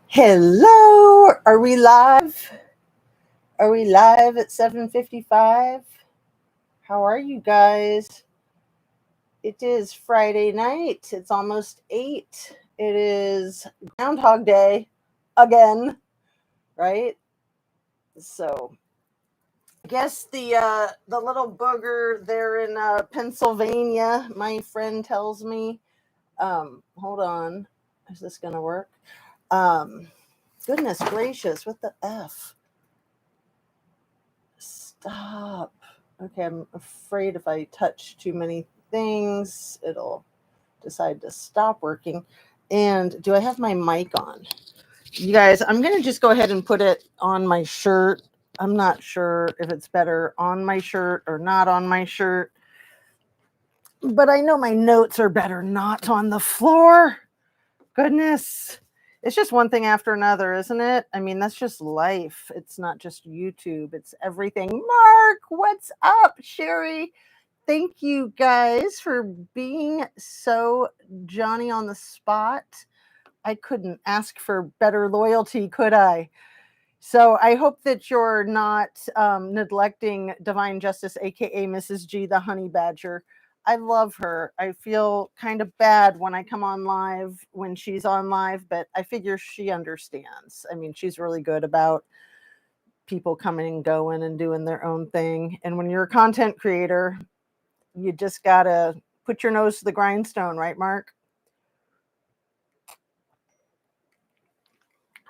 Hello, are we live? Are we live at 7:55? How are you guys? It is Friday night. It's almost 8. It is Groundhog Day again, right? So, I guess the little booger there in Pennsylvania, my friend tells me, hold on. Is this going to work? Um, Goodness gracious, what the F? Stop. Okay, I'm afraid if I touch too many things, it'll decide to stop working. And do I have my mic on? You guys, I'm going to just go ahead and put it on my shirt. I'm not sure if it's better on my shirt or not on my shirt, but I know my notes are better not on the floor. Goodness. It's just one thing after another, isn't it? I mean, that's just life. It's not just YouTube, it's everything. Mark, what's up? Sherry, thank you guys for being so Johnny on the spot. I couldn't ask for better loyalty, could I? So I hope that you're not neglecting Divine Justice, aka Mrs. G, the honey badger. I love her. I feel kind of bad when I come on live when she's on live, but I figure she understands. I mean, she's really good about people coming and going and doing their own thing. And when you're a content creator, you just gotta put your nose to the grindstone, right, Mark?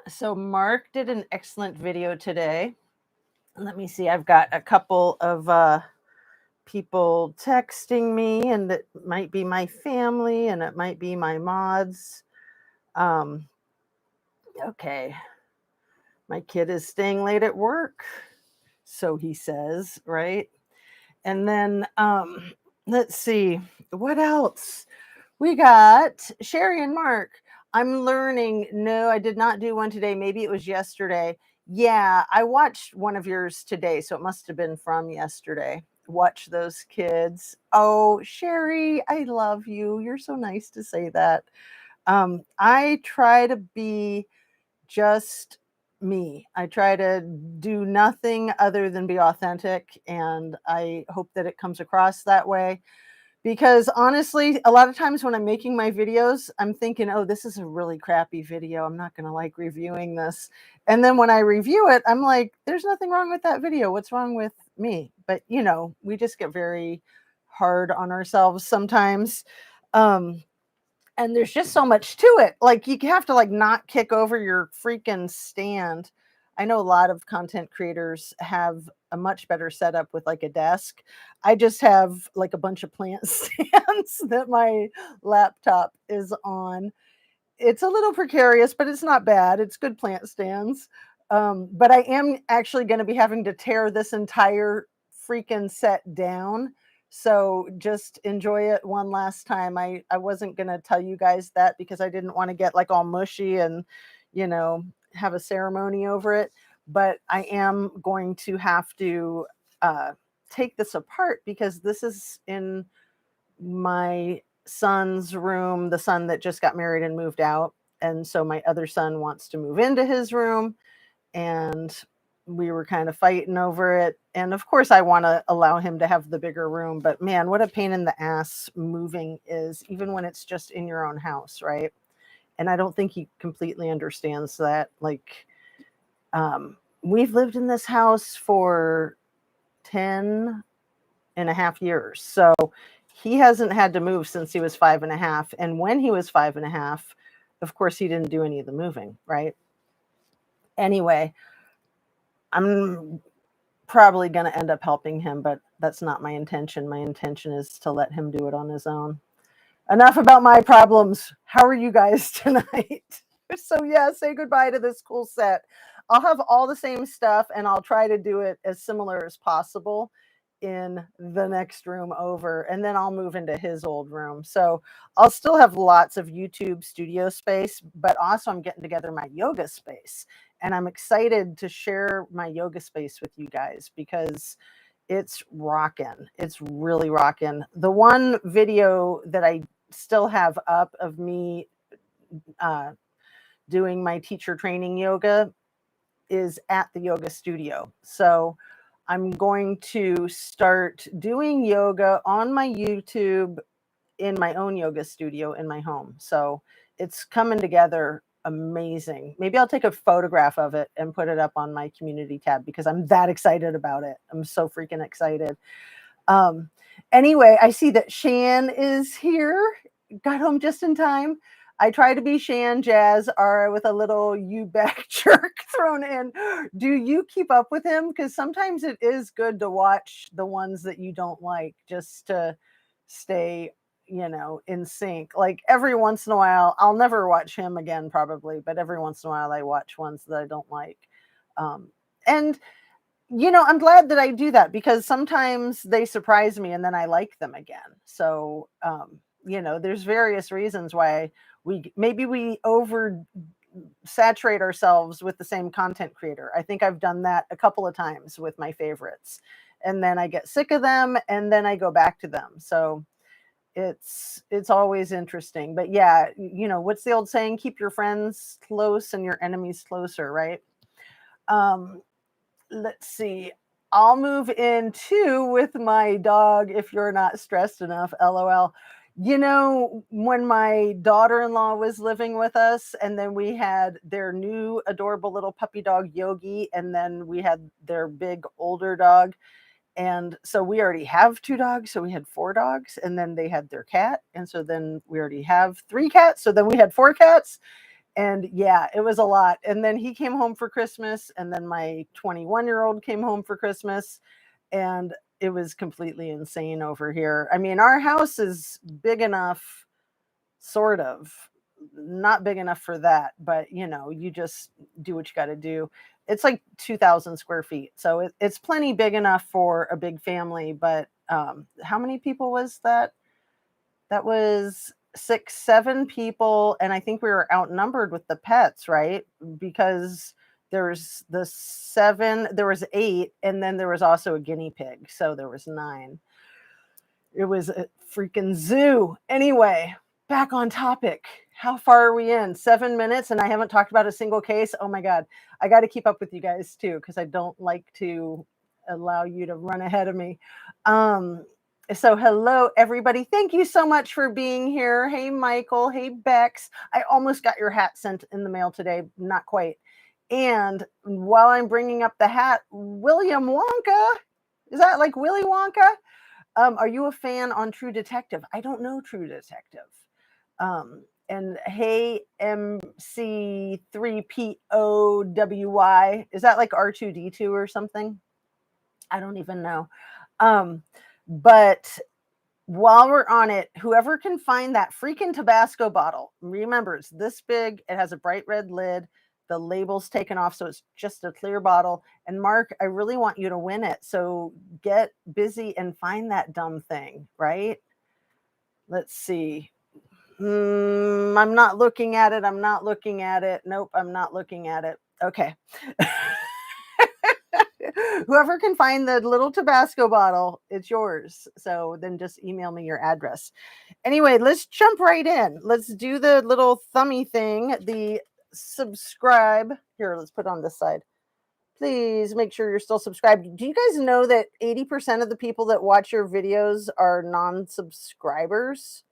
So Mark did an excellent video today. Let me see. I've got a couple of people texting me, and it might be my family and it might be my mods. Okay. My kid is staying late at work, so he says, right? And then let's see. What else? We got Sherry and Mark. I'm learning. No, I did not do one today. Maybe it was yesterday. Yeah, I watched one of yours today, so it must have been from yesterday. Watch those kids. Oh, Sherry, I love you. You're so nice to say that. I try to be just me. I try to do nothing other than be authentic, and I hope that it comes across that way. Because honestly, a lot of times when I'm making my videos, I'm thinking, oh, this is a really crappy video. I'm not going to like reviewing this. And then when I review it, I'm like, there's nothing wrong with that video. What's wrong with me? But, you know, we just get very hard on ourselves sometimes. And there's just so much to it. Like you have to like not kick over your freaking stand. I know a lot of content creators have a much better setup with like a desk. I just have like a bunch of plant stands that my laptop is on. It's a little precarious, but it's not bad. It's good plant stands. But I am actually going to be having to tear this entire freaking set down. So just enjoy it one last time. I wasn't going to tell you guys that because I didn't want to get like all mushy and, you know, have a ceremony over it. But I am going to have to take this apart because this is in my son's room, the son that just got married and moved out. And so my other son wants to move into his room. And we were kind of fighting over it. And of course, I want to allow him to have the bigger room. But man, what a pain in the ass moving is, even when it's just in your own house, right? And I don't think he completely understands that. Like, we've lived in this house for 10 and a half years. So he hasn't had to move since he was 5.5. And when he was 5.5, of course, he didn't do any of the moving, right? Anyway, I'm probably going to end up helping him, but that's not my intention. My intention is to let him do it on his own. Enough about my problems. How are you guys tonight? So yeah, say goodbye to this cool set. I'll have all the same stuff and I'll try to do it as similar as possible in the next room over, and then I'll move into his old room. So I'll still have lots of YouTube studio space, but also I'm getting together my yoga space, and I'm excited to share my yoga space with you guys because it's rocking. It's really rocking. The one video that I still have up of me doing my teacher training yoga is at the yoga studio. So I'm going to start doing yoga on my YouTube in my own yoga studio in my home. So it's coming together amazing. Maybe I'll take a photograph of it and put it up on my community tab because I'm that excited about it. I'm so freaking excited. Anyway, I see that Shan is here. Got home just in time. I try to be Shan Jazz R with a little you back jerk thrown in. Do you keep up with him? Because sometimes it is good to watch the ones that you don't like just to stay, in sync. Like every once in a while, I'll never watch him again probably, but every once in a while I watch ones that I don't like. And I'm glad that I do that because sometimes they surprise me and then I like them again. So, there's various reasons why we over saturate ourselves with the same content creator. I think I've done that a couple of times with my favorites, and then I get sick of them and then I go back to them. So it's always interesting. But yeah, what's the old saying? Keep your friends close and your enemies closer, right? Let's see. I'll move in too with my dog if you're not stressed enough. LOL. When my daughter-in-law was living with us, and then we had their new adorable little puppy dog, Yogi, and then we had their big older dog. And so we already have 2 dogs. So we had 4 dogs, and then they had their cat. And so then we already have 3 cats. So then we had 4 cats. And yeah, it was a lot. And then he came home for Christmas, and then my 21-year-old came home for Christmas, and it was completely insane over here. I mean, our house is big enough, sort of, not big enough for that, but you just do what you got to do. It's like 2,000 square feet. So it's plenty big enough for a big family. But how many people was that? That was 6, 7 people. And I think we were outnumbered with the pets, right? Because there's the 7, there was 8, and then there was also a guinea pig. So there was 9. It was a freaking zoo. Anyway, back on topic. How far are we in? 7 minutes, and I haven't talked about a single case. Oh my God. I got to keep up with you guys too, because I don't like to allow you to run ahead of me. So hello, everybody. Thank you so much for being here. Hey, Michael. Hey, Bex. I almost got your hat sent in the mail today. Not quite. And while I'm bringing up the hat, William Wonka. Is that like Willy Wonka? Are you a fan on True Detective? I don't know True Detective. And hey, MC3POWY. Is that like R2D2 or something? I don't even know. But while we're on it, whoever can find that freaking Tabasco bottle, remember it's this big, it has a bright red lid, the label's taken off, so it's just a clear bottle. And Mark, I really want you to win it. So get busy and find that dumb thing, right? Let's see. I'm not looking at it. I'm not looking at it. Nope, I'm not looking at it. Okay. Whoever can find the little Tabasco bottle, it's yours. So then just email me your address. Anyway, let's jump right in. Let's do the little thummy thing, the subscribe. Here, let's put it on this side. Please make sure you're still subscribed. Do you guys know that 80% of the people that watch your videos are non-subscribers?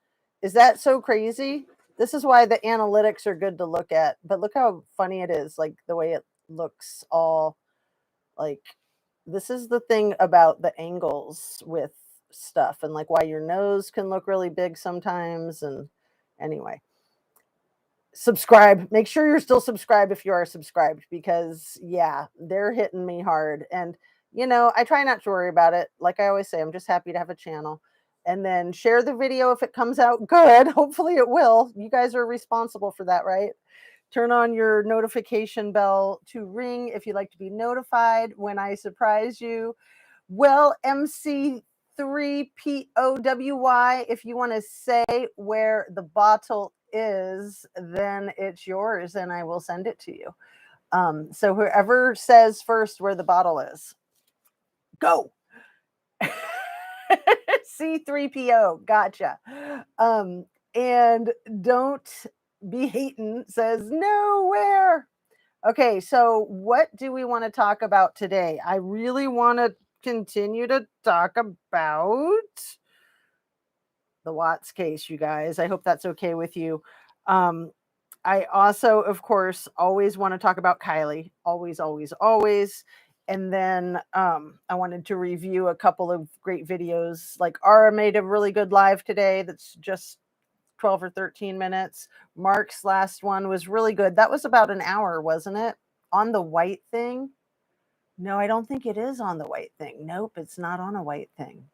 Is that so crazy? This is why the analytics are good to look at. But look how funny it is, like the way it looks all like. This is the thing about the angles with stuff and like why your nose can look really big sometimes. And anyway, subscribe. Make sure you're still subscribed if you are subscribed, because yeah, they're hitting me hard. And I try not to worry about it. Like I always say, I'm just happy to have a channel. And then share the video if it comes out good. Hopefully it will. You guys are responsible for that, right? Turn on your notification bell to ring if you'd like to be notified when I surprise you. Well, MC3POWY, if you want to say where the bottle is, then it's yours and I will send it to you. So whoever says first where the bottle is, go. C3PO, gotcha. And don't be hating says nowhere. Okay, so what do we want to talk about today? I really want to continue to talk about the Watts case, you guys. I hope that's okay with you. Um, I also, of course, always want to talk about Kiely. Always, always, always. And then I wanted to review a couple of great videos. Like Ara made a really good live today that's just 12 or 13 minutes. Mark's last one was really good. That was about an hour, wasn't it? On the white thing? No, I don't think it is on the white thing. Nope, it's not on a white thing.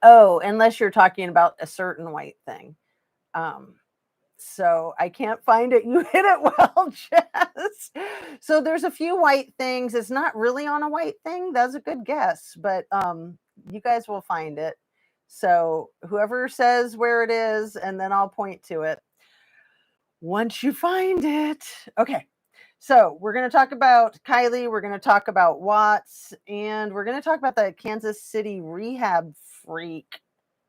Oh, unless you're talking about a certain white thing. So I can't find it. You hit it well, Jess. So there's a few white things. It's not really on a white thing. That's a good guess, but you guys will find it. So whoever says where it is, and then I'll point to it once you find it. Okay. So we're going to talk about Kiely. We're going to talk about Watts, and we're going to talk about the Kansas City rehab freak.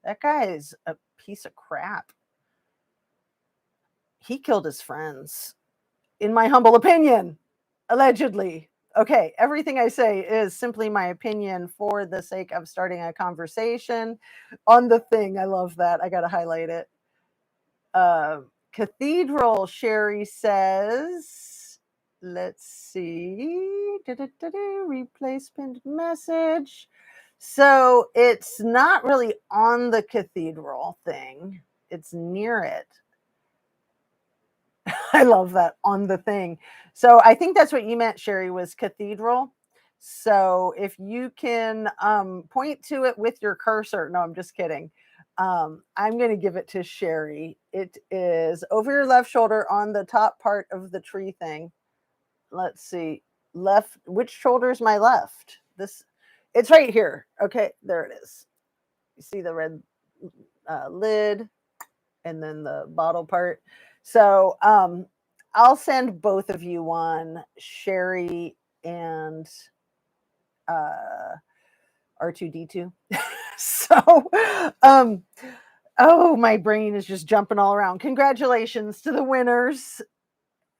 That guy is a piece of crap. He killed his friends, in my humble opinion, allegedly. Okay, everything I say is simply my opinion for the sake of starting a conversation on the thing. I love that. I got to highlight it. Cathedral, Sherry says, let's see. Replacement message. So it's not really on the cathedral thing, it's near it. I love that, on the thing. So I think that's what you meant, Sherry, was cathedral. So if you can point to it with your cursor. No, I'm just kidding. I'm going to give it to Sherry. It is over your left shoulder on the top part of the tree thing. Let's see. Left. Which shoulder is my left? It's right here. Okay, there it is. You see the red lid and then the bottle part. So I'll send both of you one, Sherry and R2D2. So oh, my brain is just jumping all around. Congratulations to the winners.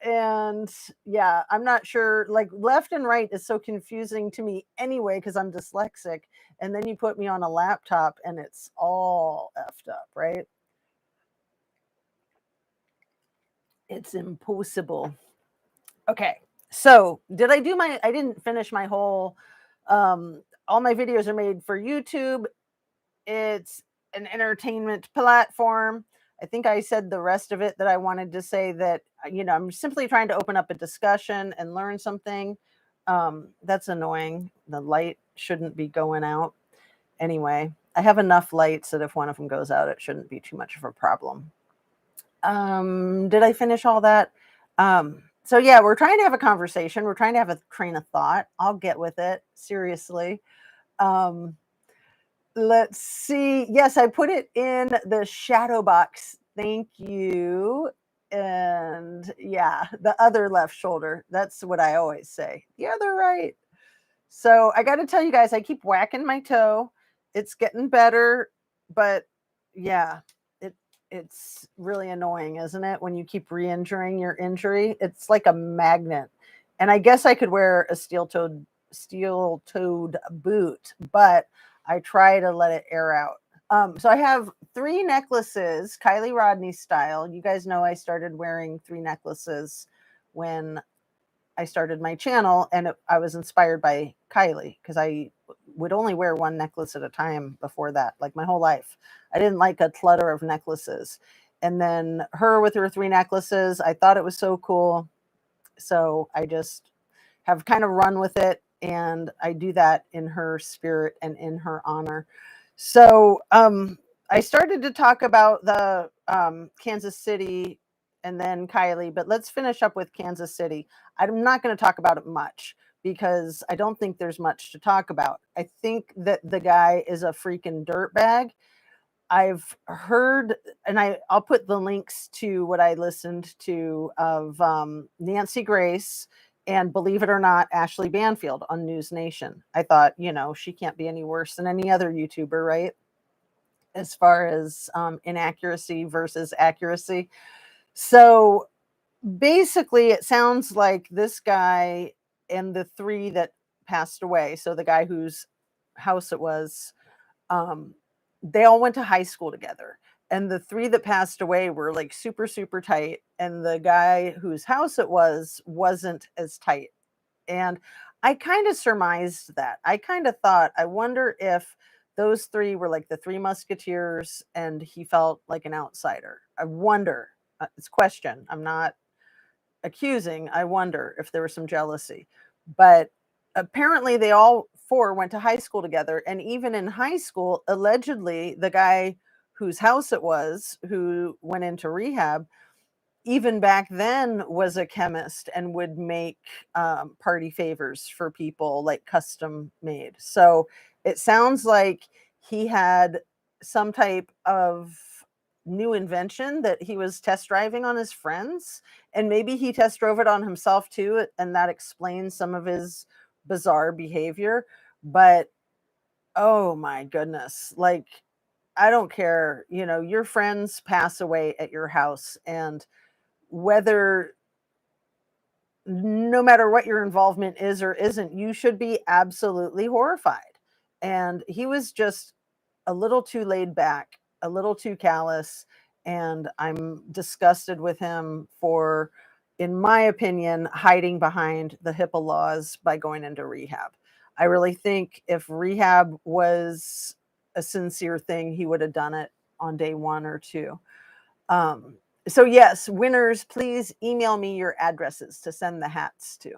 And yeah, I'm not sure, like left and right is so confusing to me anyway because I'm dyslexic, and then you put me on a laptop and it's all effed up, right? It's impossible. Okay. So did I do I didn't finish my whole, all my videos are made for YouTube. It's an entertainment platform. I think I said the rest of it that I wanted to say, that, I'm simply trying to open up a discussion and learn something. That's annoying. The light shouldn't be going out. Anyway, I have enough lights that if one of them goes out, it shouldn't be too much of a problem. Did I finish all that? So yeah, we're trying to have a conversation. We're trying to have a train of thought. I'll get with it. Seriously. Let's see. Yes, I put it in the shadow box. Thank you. And yeah, the other left shoulder. That's what I always say. The other right. So I got to tell you guys, I keep whacking my toe. It's getting better, but yeah, it's really annoying, isn't it? When you keep re-injuring your injury, it's like a magnet. And I guess I could wear a steel-toed boot, but I try to let it air out. So I have 3 necklaces, Kiely Rodney style. You guys know I started wearing 3 necklaces when I started my channel, and I was inspired by Kiely because I would only wear 1 necklace at a time before that, like my whole life. I didn't like a clutter of necklaces. And then her with her 3 necklaces, I thought it was so cool. So I just have kind of run with it, and I do that in her spirit and in her honor. So I started to talk about the Kansas City and then Kiely, but let's finish up with Kansas City. I'm not going to talk about it much because I don't think there's much to talk about. I think that the guy is a freaking dirtbag. I've heard, and I'll put the links to what I listened to of Nancy Grace And believe it or not, Ashley Banfield on News Nation. I thought, she can't be any worse than any other YouTuber, right? As far as inaccuracy versus accuracy. So basically, it sounds like this guy and the three that passed away, so the guy whose house it was, they all went to high school together. And the three that passed away were like super, super tight. And the guy whose house it was wasn't as tight. And I kind of surmised that. I kind of thought, I wonder if those three were like the three musketeers and he felt like an outsider. I wonder. It's a question. I'm not accusing. I wonder if there was some jealousy. But apparently, they all four went to high school together. And even in high school, allegedly, the guy whose house it was, who went into rehab, even back then was a chemist and would make party favors for people, like custom made. So it sounds like he had some type of new invention that he was test driving on his friends, and maybe he test drove it on himself too, and that explains some of his bizarre behavior. But oh my goodness, like, I don't care, your friends pass away at your house, and whether no matter what your involvement is or isn't, you should be absolutely horrified. And he was just a little too laid back, a little too callous, and I'm disgusted with him for, in my opinion, hiding behind the HIPAA laws by going into rehab. I really think if rehab was a sincere thing, he would have done it on day 1 or 2. Um, so yes, winners, please email me your addresses to send the hats to,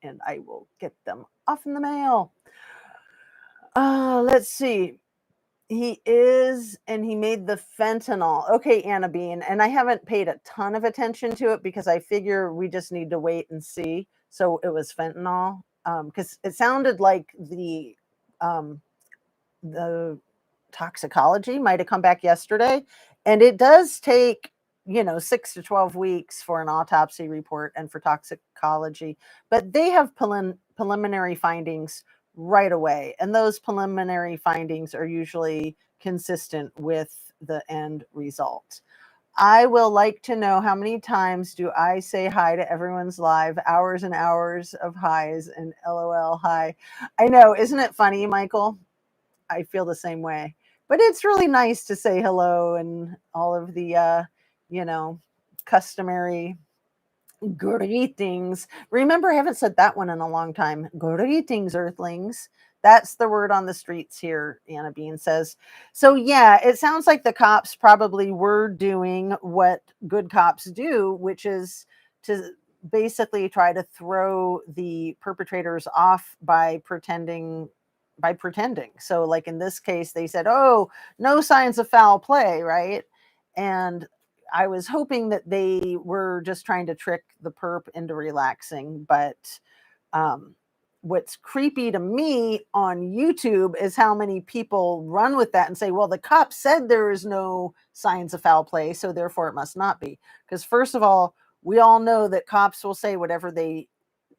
and I will get them off in the mail. Let's see. He made the fentanyl. Okay, Anna Bean, and I haven't paid a ton of attention to it because I figure we just need to wait and see. So it was fentanyl, because it sounded like the toxicology might have come back yesterday, and it does take 6 to 12 weeks for an autopsy report and for toxicology, but they have preliminary findings right away, and those preliminary findings are usually consistent with the end result. I will like to know, how many times do I say hi to everyone's live? Hours and hours of highs and LOL hi. I know, isn't it funny, Michael? I feel the same way. But it's really nice to say hello and all of the you know, customary greetings. Remember, I haven't said that one in a long time. Greetings, earthlings. That's the word on the streets here, Anna Bean says. So yeah, it sounds like the cops probably were doing what good cops do, which is to basically try to throw the perpetrators off by pretending. So like in this case, they said, "Oh, no signs of foul play," right? And I was hoping that they were just trying to trick the perp into relaxing, but um, what's creepy to me on YouTube is how many people run with that and say, "Well, the cop said there is no signs of foul play, so therefore it must not be." Because first of all, we all know that cops will say whatever they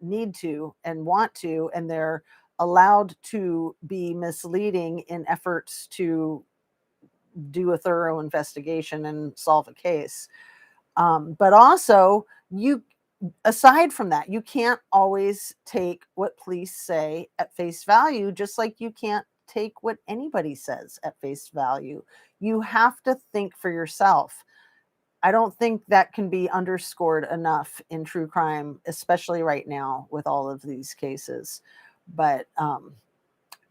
need to and want to, and they're allowed to be misleading in efforts to do a thorough investigation and solve a case. But also, you, aside from that, you can't always take what police say at face value, just like you can't take what anybody says at face value. You have to think for yourself. I don't think that can be underscored enough in true crime, especially right now with all of these cases. But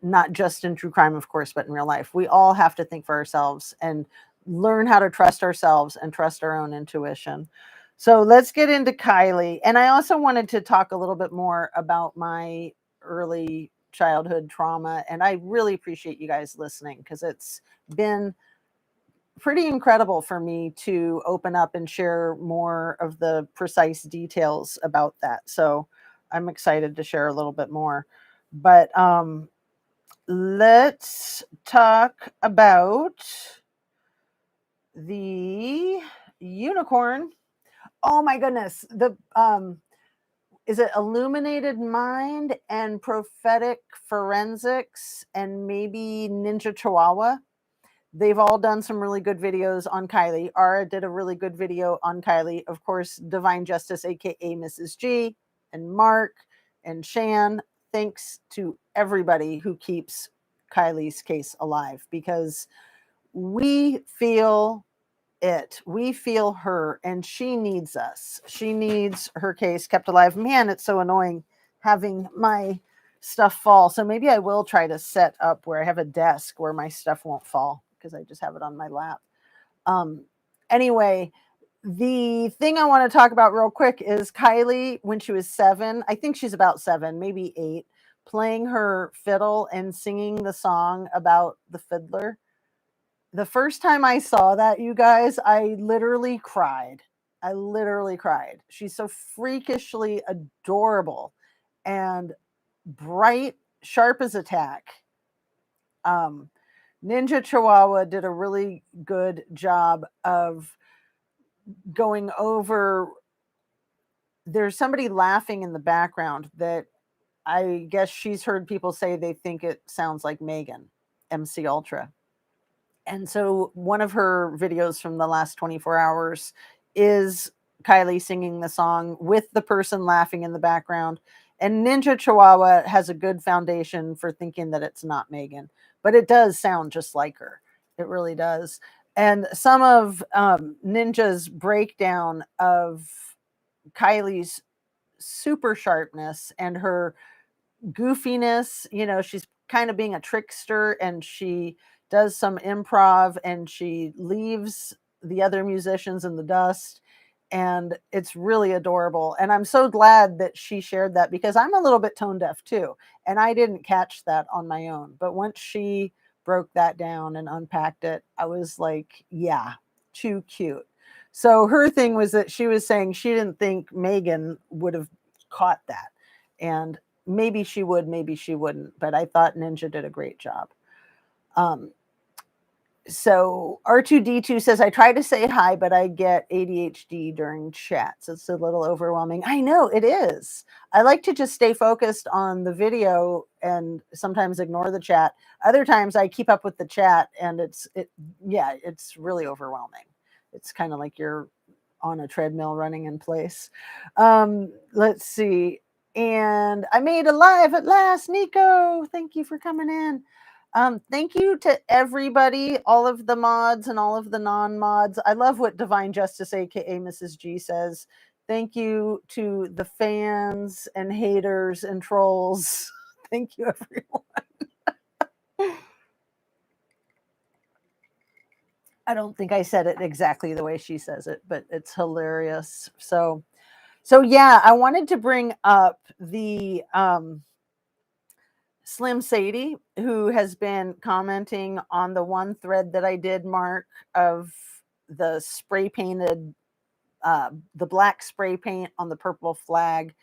not just in true crime, of course, but in real life. We all have to think for ourselves and learn how to trust ourselves and trust our own intuition. So let's get into Kiely. And I also wanted to talk a little bit more about my early childhood trauma. And I really appreciate you guys listening, because it's been pretty incredible for me to open up and share more of the precise details about that. So I'm excited to share a little bit more. But let's talk about the unicorn. Oh my goodness. is it Illuminated Mind and Prophetic Forensics and maybe Ninja Chihuahua? They've all done some really good videos on Kiely. Ara did a really good video on Kiely. Of course, Divine Justice, aka Mrs. G, and Mark and Shan. Thanks to everybody who keeps Kiely's case alive, because we feel it. We feel her, and she needs us. She needs her case kept alive. Man, it's so annoying having my stuff fall. So maybe I will try to set up where I have a desk where my stuff won't fall, because I just have it on my lap. Anyway, the thing I want to talk about real quick is Kiely, when she was 7, I think she's about 7, maybe 8, playing her fiddle and singing the song about the fiddler. The first time I saw that, you guys, I literally cried. I literally cried. She's so freakishly adorable and bright, sharp as a tack. Ninja Chihuahua did a really good job of going over. There's somebody laughing in the background that I guess she's heard people say they think it sounds like Megan, MC Ultra. And so one of her videos from the last 24 hours is Kiely singing the song with the person laughing in the background. And Ninja Chihuahua has a good foundation for thinking that it's not Megan, but it does sound just like her. It really does. And some of Ninja's breakdown of Kiely's super sharpness and her goofiness, she's kind of being a trickster, and she does some improv and she leaves the other musicians in the dust, and it's really adorable. And I'm so glad that she shared that, because I'm a little bit tone deaf too, and I didn't catch that on my own. But once she broke that down and unpacked it, I was like, yeah, too cute. So her thing was that she was saying she didn't think Megan would have caught that, and maybe she would, maybe she wouldn't, but I thought Ninja did a great job. So R2D2 says, I try to say hi, but I get ADHD during chats. It's a little overwhelming. I know it is. I like to just stay focused on the video and sometimes ignore the chat. Other times I keep up with the chat, and it's really overwhelming. It's kind of like you're on a treadmill running in place. Let's see. And I made a live at last. Nico, thank you for coming in. Thank you to everybody, all of the mods and all of the non-mods. I love what Divine Justice, aka Mrs. G, says. Thank you to the fans and haters and trolls. Thank you, everyone. I don't think I said it exactly the way she says it, but it's hilarious. So yeah, I wanted to bring up the Slim Sadie, who has been commenting on the one thread that I did, Mark, of the spray painted, the black spray paint on the purple flag,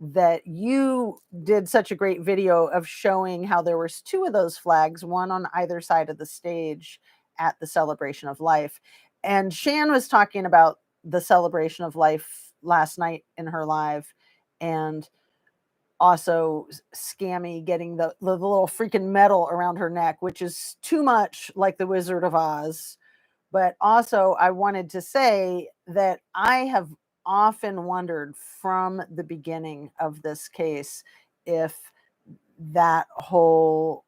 that you did such a great video of showing how there was 2 of those flags, one on either side of the stage at the celebration of life. And Shan was talking about the celebration of life last night in her live, and also Scammy getting the little freaking medal around her neck, which is too much like the Wizard of Oz. But also, I wanted to say that I have often wondered from the beginning of this case if that whole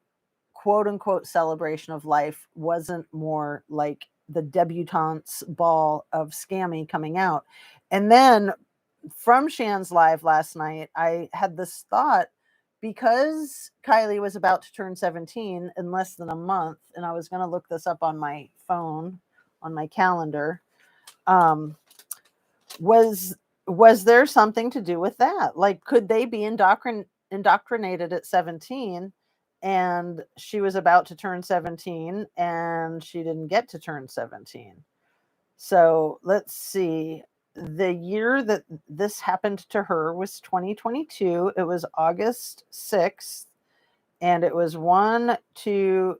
quote unquote celebration of life wasn't more like the debutante's ball of Scammy coming out. And then from Shan's live last night, I had this thought, because Kiely was about to turn 17 in less than a month, and I was going to look this up on my phone, on my calendar. Was there something to do with that? Like, could they be indoctrinated at 17, and she was about to turn 17 and she didn't get to turn 17? So let's see. The year that this happened to her was 2022. It was August 6th, and it was 1, 2,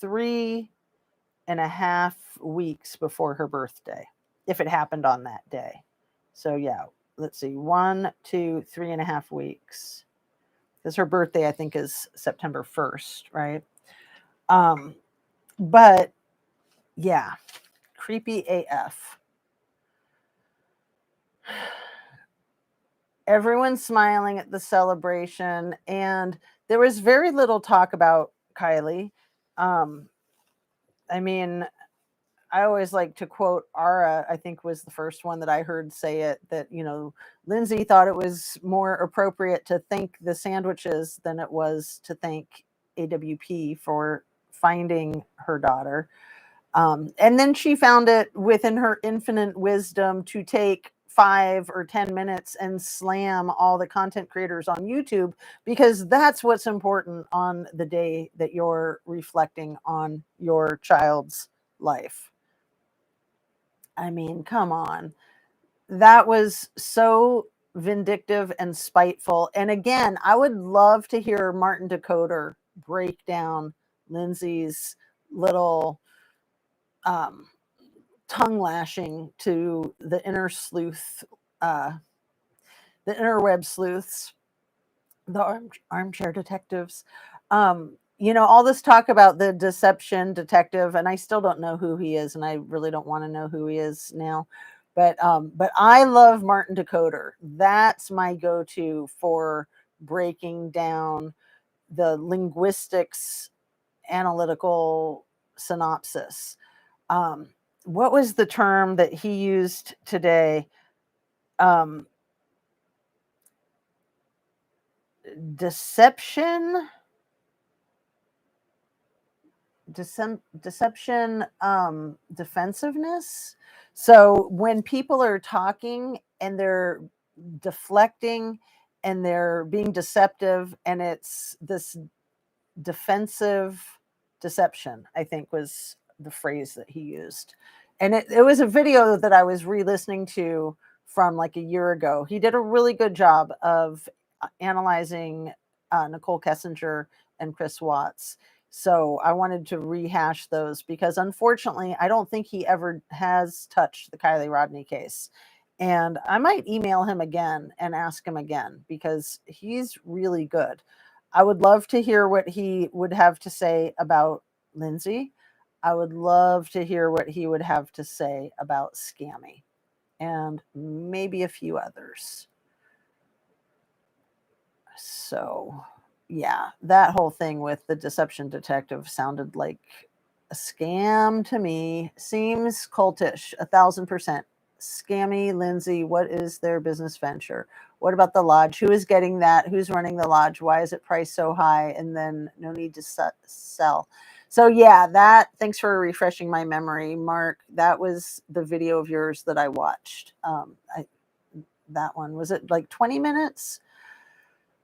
3.5 weeks before her birthday, if it happened on that day. So yeah, let's see, 1, 2, 3.5 weeks. Because her birthday, I think, is September 1st, right? But yeah, creepy AF. Everyone's smiling at the celebration, and there was very little talk about Kiely. I mean, I always like to quote Ara, I think was the first one that I heard say it, that, Lindsay thought it was more appropriate to thank the sandwiches than it was to thank AWP for finding her daughter. And then she found it within her infinite wisdom to take 5 or 10 minutes and slam all the content creators on YouTube, because that's what's important on the day that you're reflecting on your child's life. I mean, come on. That was so vindictive and spiteful. And again, I would love to hear Martin Decoder break down Lindsay's little tongue lashing to the inner sleuth, the interweb sleuths, the armchair detectives. All this talk about the deception detective, and I still don't know who he is, and I really don't want to know who he is now. But I love Martin Decoder. That's my go-to for breaking down the linguistics analytical synopsis. What was the term that he used today? Deception, defensiveness. So when people are talking and they're deflecting and they're being deceptive, and it's this defensive deception, I think was the phrase that he used. And it was a video that I was re-listening to from like a year ago. He did a really good job of analyzing Nicole Kessinger and Chris Watts. So I wanted to rehash those because unfortunately, I don't think he ever has touched the Kiely Rodni case. And I might email him again and ask him again because he's really good. I would love to hear what he would have to say about Lindsay. I would love to hear what he would have to say about Scammy and maybe a few others. So, yeah, that whole thing with the deception detective sounded like a scam to me. Seems cultish, 1,000%. Scammy, Lindsay, what is their business venture? What about the lodge? Who is getting that? Who's running the lodge? Why is it priced so high? And then no need to sell. So yeah, thanks for refreshing my memory, Mark. That was the video of yours that I watched. That one, was it like 20 minutes?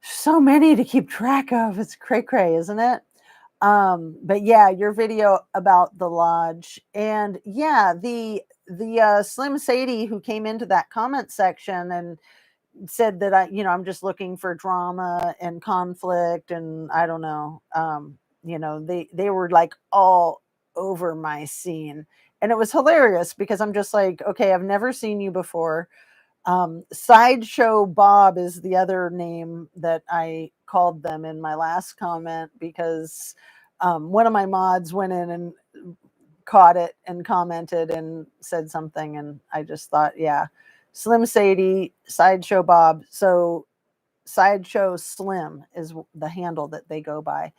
So many to keep track of. It's cray, isn't it? But yeah, your video about the lodge, and yeah, the Slim Sadie who came into that comment section and said that I'm just looking for drama and conflict, and I don't know, they were like all over my scene, and it was hilarious because I'm just like, okay, I've never seen you before. Sideshow Bob is the other name that I called them in my last comment because one of my mods went in and caught it and commented and said something, and I just thought, yeah, Slim Sadie, Sideshow Bob. So Sideshow Slim is the handle that they go by,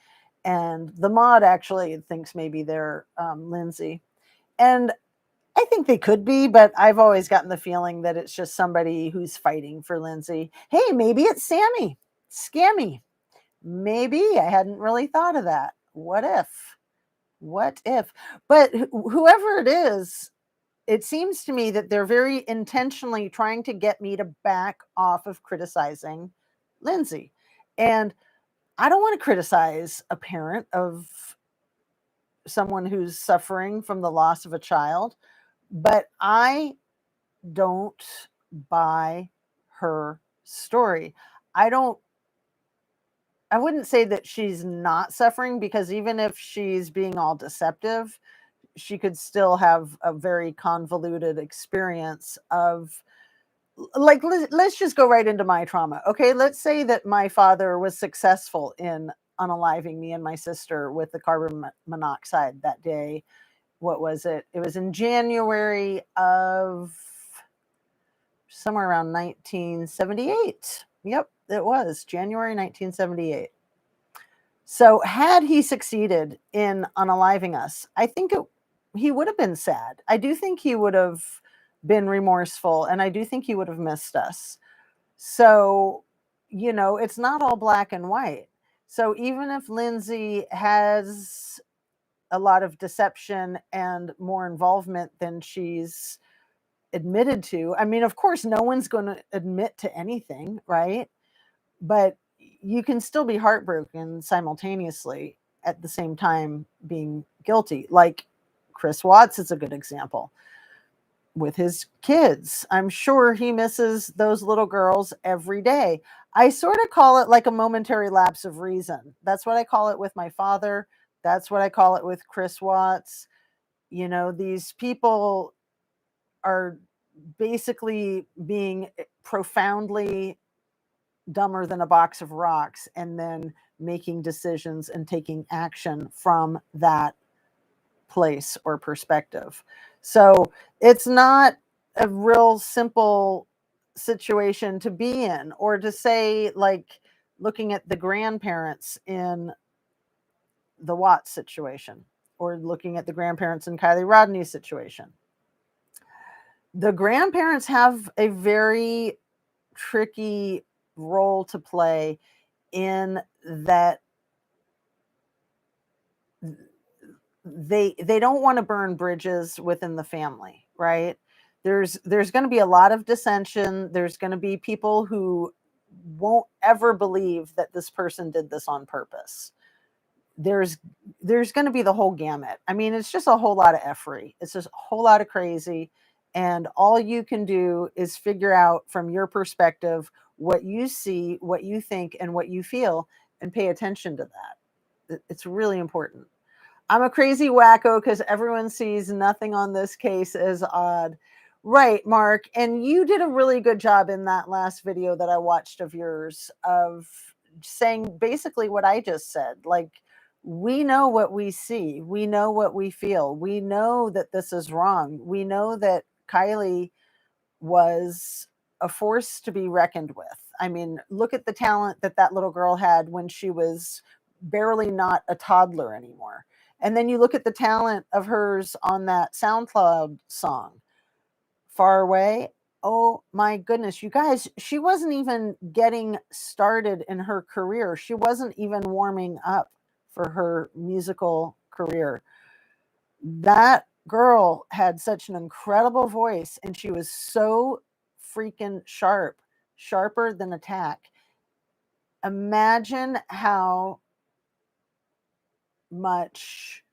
and the mod actually thinks maybe they're Lindsay, and I think they could be, but I've always gotten the feeling that it's just somebody who's fighting for Lindsay. Hey, maybe it's Sammy, Scammy. Maybe I hadn't really thought of that. What if? What if? But whoever it is, it seems to me that they're very intentionally trying to get me to back off of criticizing Lindsay. And I don't want to criticize a parent of someone who's suffering from the loss of a child, but I don't buy her story. I wouldn't say that she's not suffering, because even if she's being all deceptive, she could still have a very convoluted experience of like let's just go right into my trauma. Okay, let's say that my father was successful in unaliving me and my sister with the carbon monoxide that day. What was it? It was in January of somewhere around 1978. Yep, it was January 1978. So had he succeeded in unaliving us, I think he would have been sad. I do think he would have been remorseful, and I do think he would have missed us. So, it's not all black and white. So even if Lindsay has a lot of deception and more involvement than she's admitted to, I mean, of course, no one's going to admit to anything, right? But you can still be heartbroken simultaneously at the same time being guilty. Like Chris Watts is a good example with his kids. I'm sure he misses those little girls every day. I sort of call it like a momentary lapse of reason. That's what I call it with my father. That's what I call it with Chris Watts. These people are basically being profoundly dumber than a box of rocks and then making decisions and taking action from that place or perspective. So it's not a real simple situation to be in, or to say, like, looking at the grandparents in the Watts situation, or looking at the grandparents in Kiely Rodney's situation. The grandparents have a very tricky role to play in that they don't want to burn bridges within the family, right? There's going to be a lot of dissension. There's going to be people who won't ever believe that this person did this on purpose. There's going to be the whole gamut. I mean, it's just a whole lot of effery. It's just a whole lot of crazy. And all you can do is figure out from your perspective what you see, what you think, and what you feel, and pay attention to that. It's really important. I'm a crazy wacko because everyone sees nothing on this case as odd. Right, Mark. And you did a really good job in that last video that I watched of yours of saying basically what I just said. Like, we know what we see. We know what we feel. We know that this is wrong. We know that Kiely was a force to be reckoned with. I mean, look at the talent that little girl had when she was barely not a toddler anymore. And then you look at the talent of hers on that SoundCloud song, Far Away. Oh my goodness, you guys, she wasn't even getting started in her career. She wasn't even warming up for her musical career. That girl had such an incredible voice, and she was so freaking sharp, sharper than a tack. Imagine how much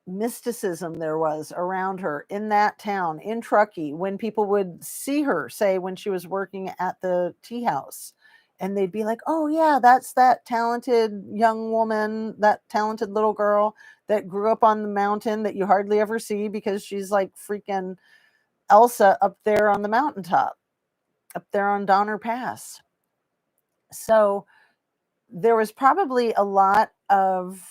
mysticism there was around her in that town, in Truckee, when people would see her, say, when she was working at the tea house, and they'd be like, oh yeah, that's that talented young woman, that talented little girl that grew up on the mountain that you hardly ever see because she's like freaking Elsa up there on the mountaintop, up there on Donner Pass. So there was probably a lot of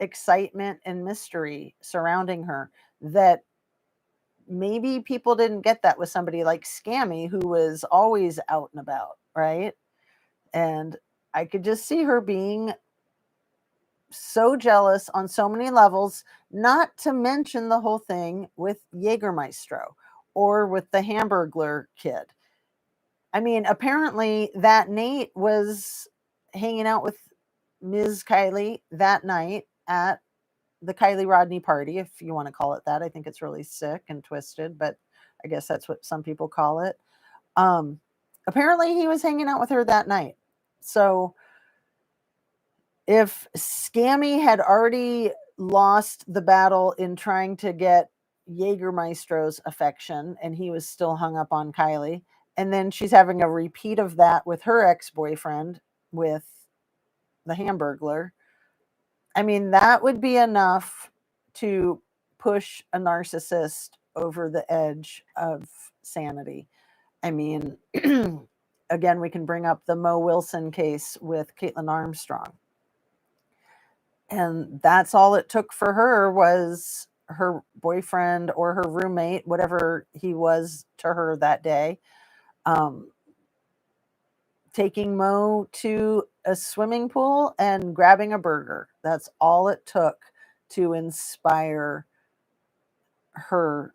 excitement and mystery surrounding her that maybe people didn't get that with somebody like Scammy, who was always out and about, right? And I could just see her being so jealous on so many levels, not to mention the whole thing with Jägermeister or with the Hamburglar kid. I mean, apparently that Nate was hanging out with Ms. Kiely that night at the Kiely Rodney party, if you want to call it that. I think it's really sick and twisted, but I guess that's what some people call it. Apparently he was hanging out with her that night. So if Scammy had already lost the battle in trying to get Jägermeister's affection and he was still hung up on Kiely, and then she's having a repeat of that with her ex-boyfriend, with the Hamburglar, I mean, that would be enough to push a narcissist over the edge of sanity. I mean, again, we can bring up the Mo Wilson case with Caitlin Armstrong. And that's all it took for her was her boyfriend or her roommate, whatever he was to her that day, taking Mo to a swimming pool and grabbing a burger. That's all it took to inspire her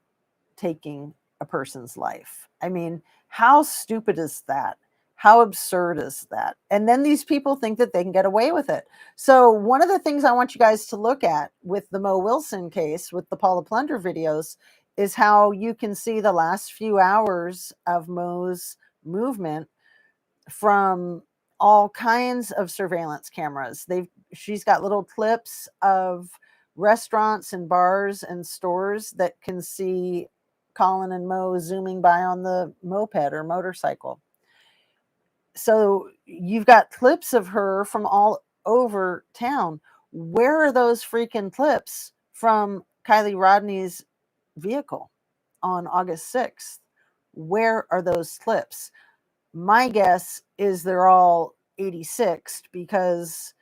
taking a person's life. I mean, how stupid is that? How absurd is that? And then these people think that they can get away with it. So one of the things I want you guys to look at with the Mo Wilson case, with the Paula Plunder videos, is how you can see the last few hours of Mo's movement from all kinds of surveillance cameras. She's got little clips of restaurants and bars and stores that can see Colin and Mo zooming by on the moped or motorcycle. So you've got clips of her from all over town. Where are those freaking clips from Kiely Rodney's vehicle on August 6th? Where are those clips? My guess is they're all 86th because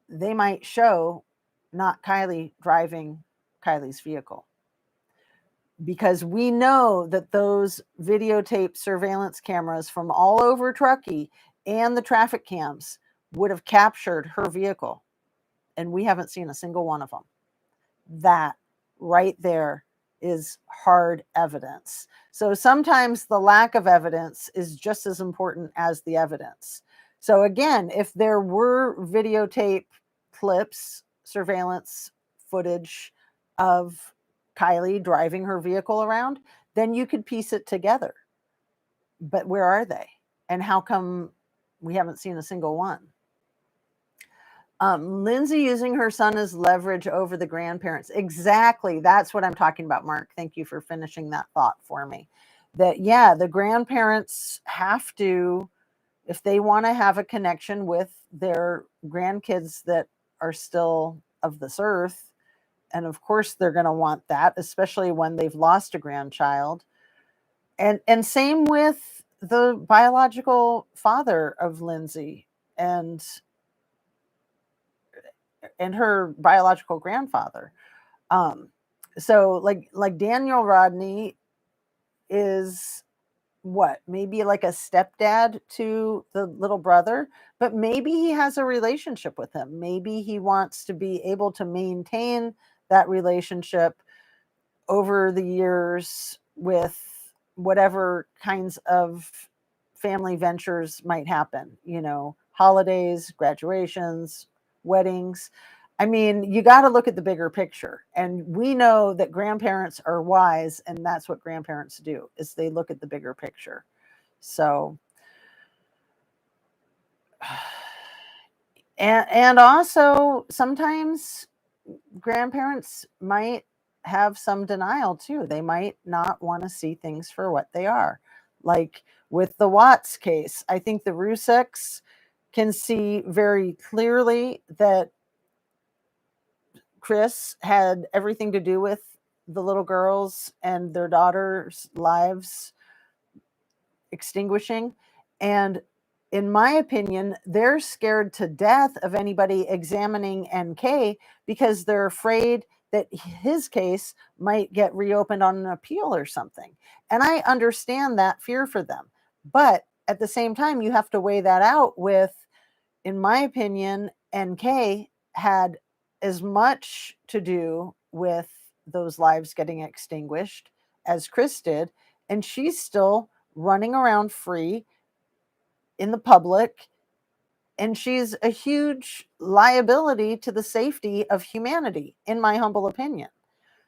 they might show not Kiely driving Kiely's vehicle. Because we know that those videotape surveillance cameras from all over Truckee and the traffic cams would have captured her vehicle. And we haven't seen a single one of them. That right there is hard evidence. So sometimes the lack of evidence is just as important as the evidence. So again, if there were videotape clips, surveillance footage of Kiely driving her vehicle around, then you could piece it together. But where are they? And how come we haven't seen a single one? Lindsay using her son as leverage over the grandparents. Exactly. That's what I'm talking about, Mark. Thank you for finishing that thought for me. That, yeah, the grandparents have to, if they want to have a connection with their grandkids that are still of this earth, and of course they're going to want that, especially when they've lost a grandchild. And same with the biological father of Lindsay and her biological grandfather. So like Daniel Rodney is what, maybe like a stepdad to the little brother, but maybe he has a relationship with him. Maybe he wants to be able to maintain that relationship over the years with whatever kinds of family ventures might happen, holidays, graduations, weddings. I mean, you got to look at the bigger picture. And we know that grandparents are wise, and that's what grandparents do, is they look at the bigger picture. So, and also sometimes grandparents might have some denial too. They might not want to see things for what they are. Like with the Watts case, I think the Ruseks can see very clearly that Chris had everything to do with the little girls and their daughters' lives extinguishing. And in my opinion, they're scared to death of anybody examining NK because they're afraid that his case might get reopened on an appeal or something. And I understand that fear for them. But at the same time, you have to weigh that out with, in my opinion, NK had as much to do with those lives getting extinguished as Chris did. And she's still running around free in the public, and she's a huge liability to the safety of humanity, in my humble opinion.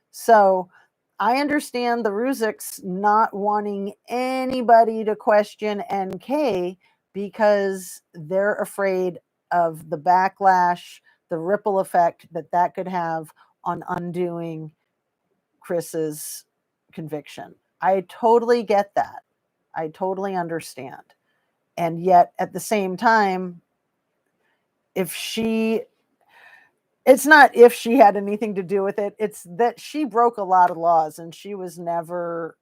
So I understand the Ruseks not wanting anybody to question NK because they're afraid of the backlash, the ripple effect that could have on undoing Chris's conviction. I totally get that. I totally understand. And yet at the same time, it's not if she had anything to do with it, it's that she broke a lot of laws and she was never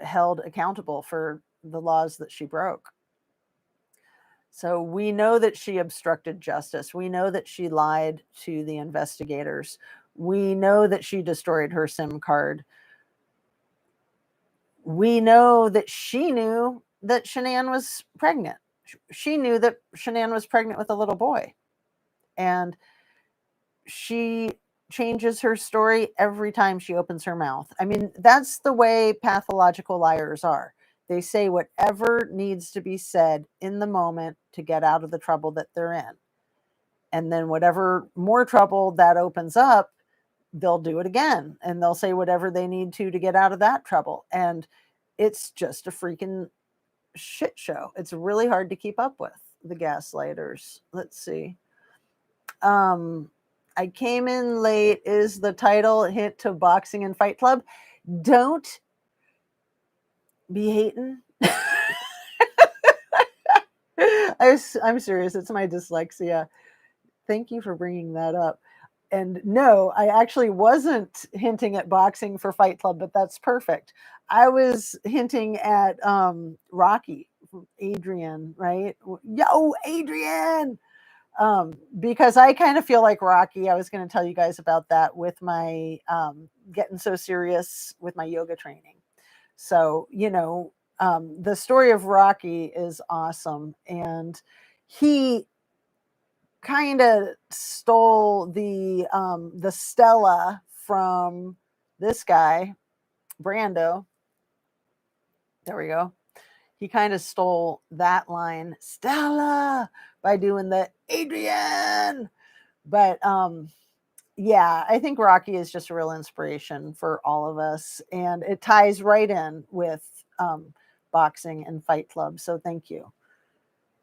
held accountable for the laws that she broke. So we know that she obstructed justice. We know that she lied to the investigators. We know that she destroyed her SIM card. We know that she knew that Shannan was pregnant. She knew that Shannan was pregnant with a little boy. And she changes her story every time she opens her mouth. I mean, that's the way pathological liars are. They say whatever needs to be said in the moment to get out of the trouble that they're in. And then whatever more trouble that opens up, they'll do it again. And they'll say whatever they need to get out of that trouble. And it's just a freaking shit show. It's really hard to keep up with, the gaslighters. Let's see. I came in late is the title hint to Boxing and Fight Club. Don't be hating. I'm serious. It's my dyslexia. Thank you for bringing that up. And no, I actually wasn't hinting at Boxing for Fight Club, but that's perfect. I was hinting at Rocky, Adrian, right? Yo, Adrian! Because I kind of feel like Rocky. I was going to tell you guys about that with my getting so serious with my yoga training. So, the story of Rocky is awesome. And he kind of stole the Stella from this guy, Brando. There we go. He kind of stole that line, Stella, by doing the Adrian. But yeah, I think Rocky is just a real inspiration for all of us. And it ties right in with Boxing and Fight Club. So thank you.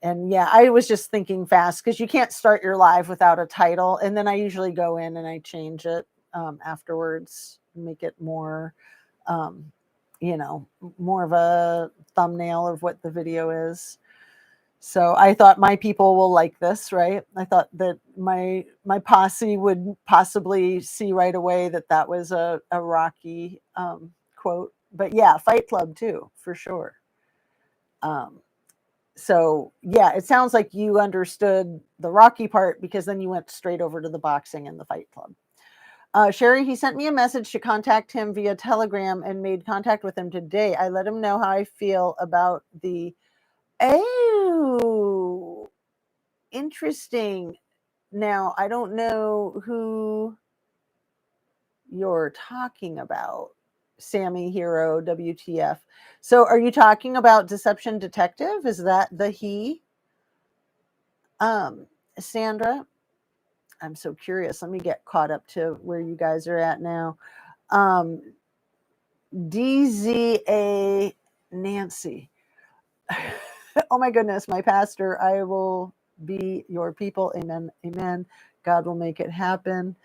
And yeah, I was just thinking fast because you can't start your live without a title. And then I usually go in and I change it afterwards, make it more, more of a thumbnail of what the video is. So I thought my people will like this, right? I thought that my posse would possibly see right away that that was a Rocky quote. But yeah, Fight Club too, for sure. So yeah, it sounds like you understood the Rocky part because then you went straight over to the Boxing and the Fight Club. Sherry, he sent me a message to contact him via Telegram and made contact with him today. I let him know how I feel about the... Oh, interesting. Now, I don't know who you're talking about. Sammy Hero, WTF. So are you talking about Deception Detective? Is that the he? Sandra, I'm so curious. Let me get caught up to where you guys are at now. DZA Nancy. Oh my goodness, my pastor, I will be your people. Amen. Amen. God will make it happen.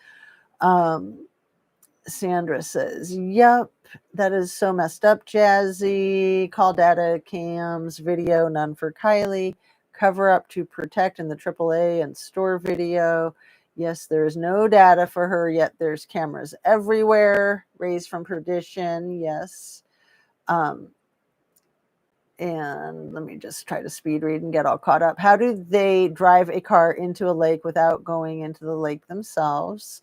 Sandra says, yep, that is so messed up, Jazzy. Call data cams, video, none for Kiely. Cover up to protect in the AAA and store video. Yes, there's no data for her, yet there's cameras everywhere. Raised from perdition, yes. And let me just try to speed read and get all caught up. How do they drive a car into a lake without going into the lake themselves?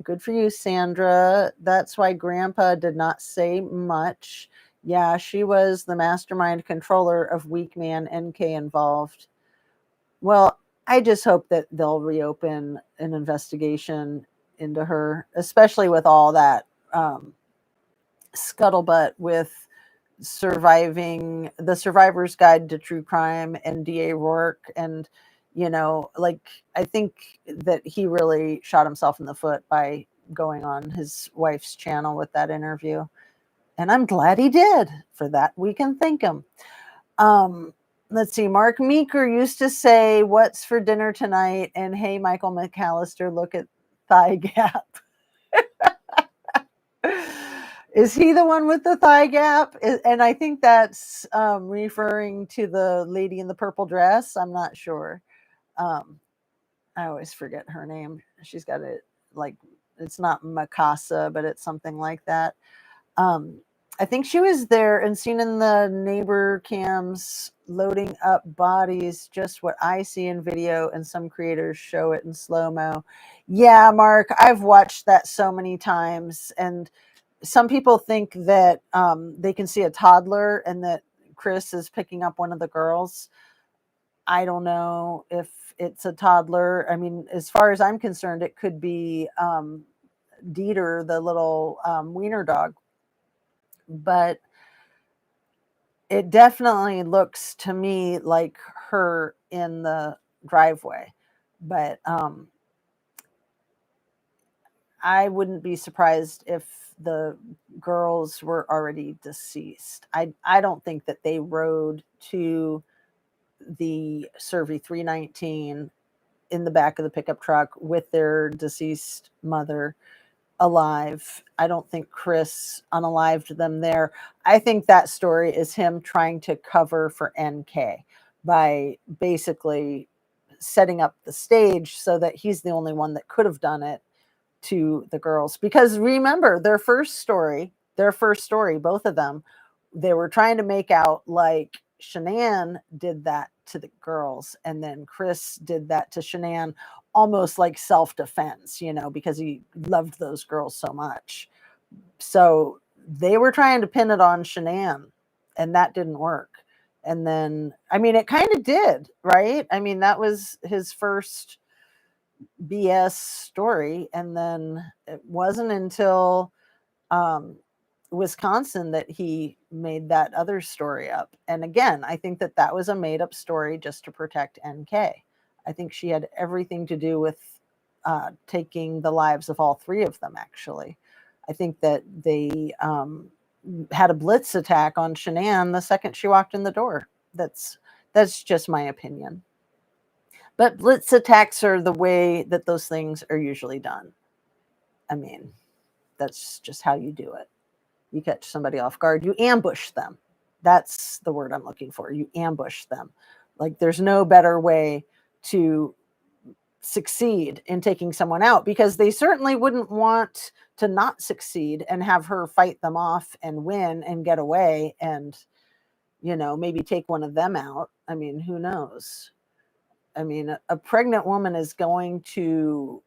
Good for you, Sandra. That's why Grandpa did not say much. Yeah, she was the mastermind controller of Weak Man NK involved. Well, I just hope that they'll reopen an investigation into her, especially with all that scuttlebutt with surviving the Survivor's Guide to True Crime and DA Rourke. And, I think that he really shot himself in the foot by going on his wife's channel with that interview. And I'm glad he did. For that, we can thank him. Let's see. Mark Meeker used to say, "What's for dinner tonight?" And hey, Michael McAllister, look at thigh gap. Is he the one with the thigh gap? And I think that's referring to the lady in the purple dress. I'm not sure. I always forget her name. She's got it like, it's not Mikasa, but it's something like that. I think she was there and seen in the neighbor cams loading up bodies, just what I see in video, and some creators show it in slow-mo. Yeah, Mark, I've watched that so many times, and some people think that they can see a toddler and that Chris is picking up one of the girls. I don't know if it's a toddler. I mean, as far as I'm concerned, it could be Dieter, the little wiener dog. But it definitely looks to me like her in the driveway. But I wouldn't be surprised if the girls were already deceased. I don't think that they rode to the Survey 319 in the back of the pickup truck with their deceased mother alive. I don't think Chris unalived them there. I think that story is him trying to cover for NK by basically setting up the stage so that he's the only one that could have done it to the girls. Because remember, their first story, both of them, they were trying to make out like Shannan did that to the girls, and then Chris did that to Shannan almost like self-defense, because he loved those girls so much. So they were trying to pin it on Shannan, and that didn't work. And then, I mean, it kind of did, right? I mean, that was his first BS story. And then it wasn't until Wisconsin that he made that other story up. And again, I think that that was a made up story just to protect NK. I think she had everything to do with taking the lives of all three of them, actually. I think that they had a blitz attack on Shannan the second she walked in the door. That's just my opinion. But blitz attacks are the way that those things are usually done. I mean, that's just how you do it. You catch somebody off guard, you ambush them. That's the word I'm looking for. You ambush them. Like, there's no better way to succeed in taking someone out, because they certainly wouldn't want to not succeed and have her fight them off and win and get away and, maybe take one of them out. I mean, who knows? I mean, a pregnant woman is going to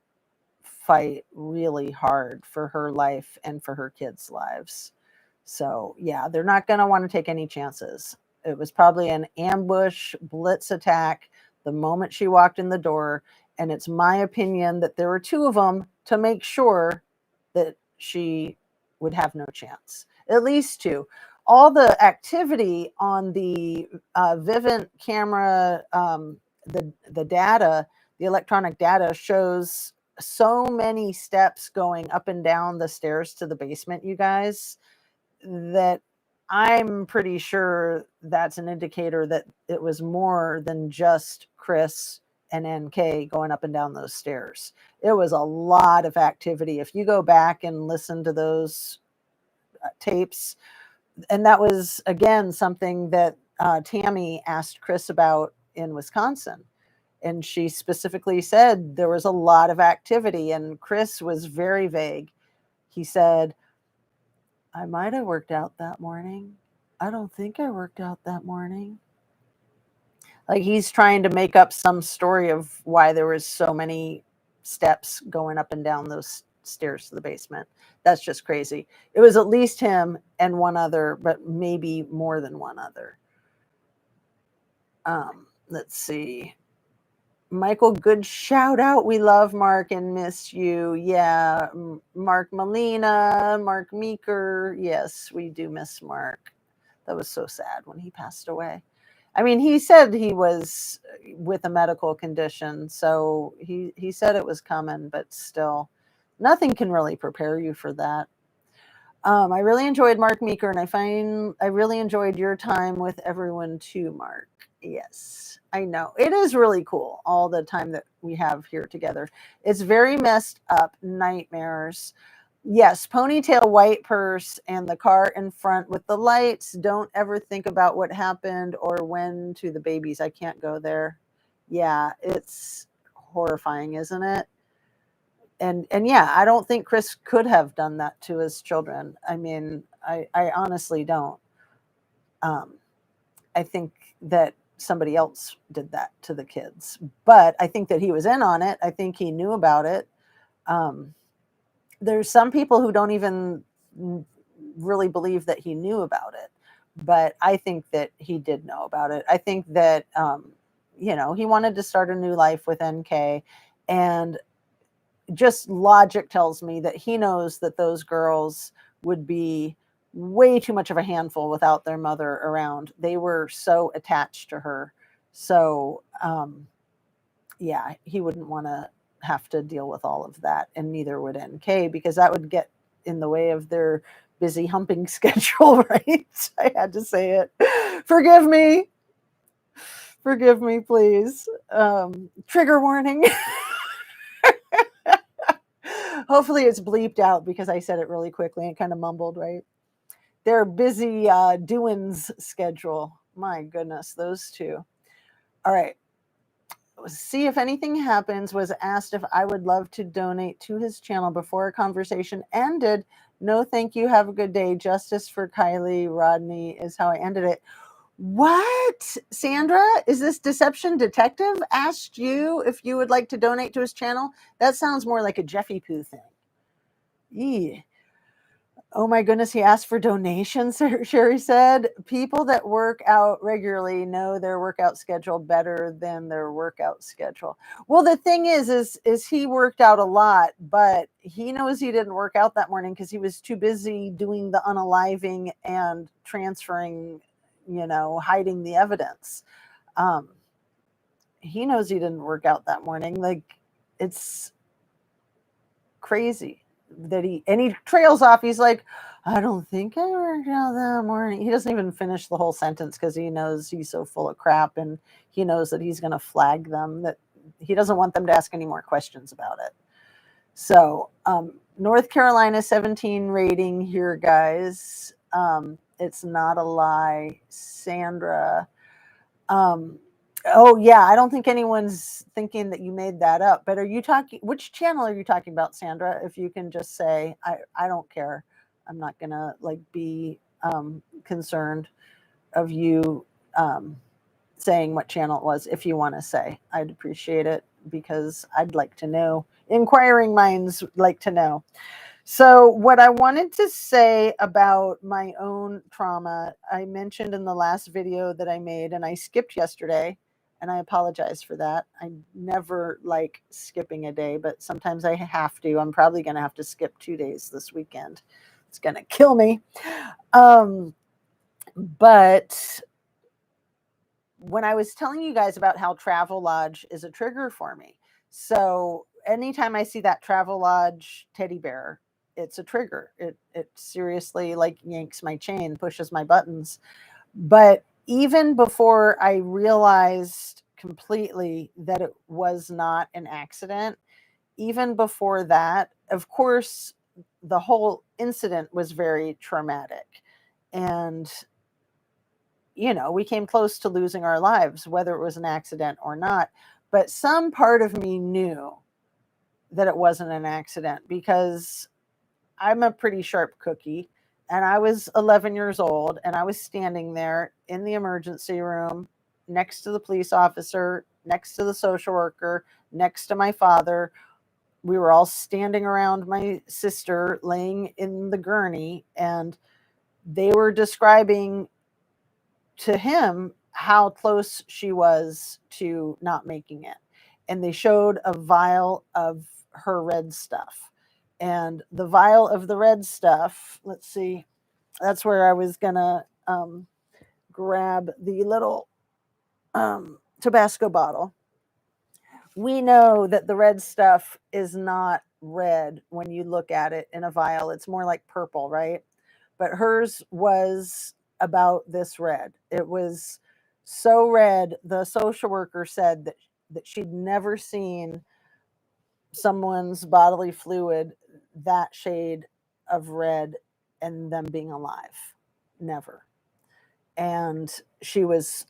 fight really hard for her life and for her kids' lives. So, yeah, they're not going to want to take any chances. It was probably an ambush blitz attack the moment she walked in the door. And it's my opinion that there were two of them to make sure that she would have no chance. At least two. All the activity on the Vivint camera, the data, the electronic data shows so many steps going up and down the stairs to the basement, you guys, that I'm pretty sure that's an indicator that it was more than just Chris and NK going up and down those stairs. It was a lot of activity. If you go back and listen to those tapes, and that was, again, something that Tammy asked Chris about in Wisconsin. And she specifically said there was a lot of activity, and Chris was very vague. He said, I might have worked out that morning. I don't think I worked out that morning. Like, he's trying to make up some story of why there was so many steps going up and down those stairs to the basement. That's just crazy. It was at least him and one other, but maybe more than one other. Let's see. Michael, good shout out. We love Mark and miss you. Yeah, Mark Molina, Mark Meeker. Yes, we do miss Mark. That was so sad when he passed away. I mean, he said he was with a medical condition, so he said it was coming, but still, nothing can really prepare you for that. I really enjoyed Mark Meeker, and I really enjoyed your time with everyone too, Mark. Yes, I know. It is really cool, all the time that we have here together. It's very messed up nightmares. Yes, ponytail, white purse, and the car in front with the lights. Don't ever think about what happened or when to the babies. I can't go there. Yeah, it's horrifying, isn't it? And yeah, I don't think Chris could have done that to his children. I mean, I honestly don't. I think that somebody else did that to the kids, but I think that he was in on it. I think he knew about it. There's some people who don't even really believe that he knew about it, but I think that he did know about it. I think that, he wanted to start a new life with NK, and just logic tells me that he knows that those girls would be way too much of a handful without their mother around. They were so attached to her. So, yeah, he wouldn't want to have to deal with all of that, and neither would NK, because that would get in the way of their busy humping schedule, right? I had to say it. Forgive me. Forgive me, please. Trigger warning. Hopefully it's bleeped out because I said it really quickly and kind of mumbled, right? Their busy doings schedule. My goodness, those two. All right. See if anything happens was asked if I would love to donate to his channel before our conversation ended. No, thank you. Have a good day. Justice for Kiely Rodney is how I ended it. What? Sandra, is this Deception Detective asked you if you would like to donate to his channel? That sounds more like a Jeffy Poo thing. Yeah. Oh my goodness, he asked for donations, Sherry said. People that work out regularly know their workout schedule better than their workout schedule. Well, the thing is he worked out a lot, but he knows he didn't work out that morning because he was too busy doing the unaliving and transferring, hiding the evidence. He knows he didn't work out that morning. Like, it's crazy that he trails off. He's like, I don't think I worked out that morning. He doesn't even finish the whole sentence because he knows he's so full of crap, and he knows that he's going to flag them, that he doesn't want them to ask any more questions about it. So, North Carolina 17 rating here, guys. It's not a lie. Sandra. Oh yeah, I don't think anyone's thinking that you made that up. But are you talking? Which channel are you talking about, Sandra? If you can just say, I don't care. I'm not gonna be concerned of you saying what channel it was. If you want to say, I'd appreciate it, because I'd like to know. Inquiring minds like to know. So what I wanted to say about my own trauma, I mentioned in the last video that I made, and I skipped yesterday, and I apologize for that. I never like skipping a day, but sometimes I have to. I'm probably going to have to skip 2 days this weekend. It's going to kill me. But when I was telling you guys about how Travelodge is a trigger for me, so anytime I see that Travelodge teddy bear, it's a trigger. It seriously yanks my chain, pushes my buttons. But even before I realized completely that it was not an accident, even before that, of course, the whole incident was very traumatic. And, we came close to losing our lives, whether it was an accident or not. But some part of me knew that it wasn't an accident, because I'm a pretty sharp cookie, and I was 11 years old, and I was standing there in the emergency room next to the police officer, next to the social worker, next to my father. We were all standing around my sister laying in the gurney, and they were describing to him how close she was to not making it. And they showed a vial of her red stuff. And the vial of the red stuff, let's see, that's where I was going to grab the little Tabasco bottle. We know that the red stuff is not red when you look at it in a vial. It's more like purple, right? But hers was about this red. It was so red. The social worker said that she'd never seen someone's bodily fluid that shade of red and them being alive. Never. And she was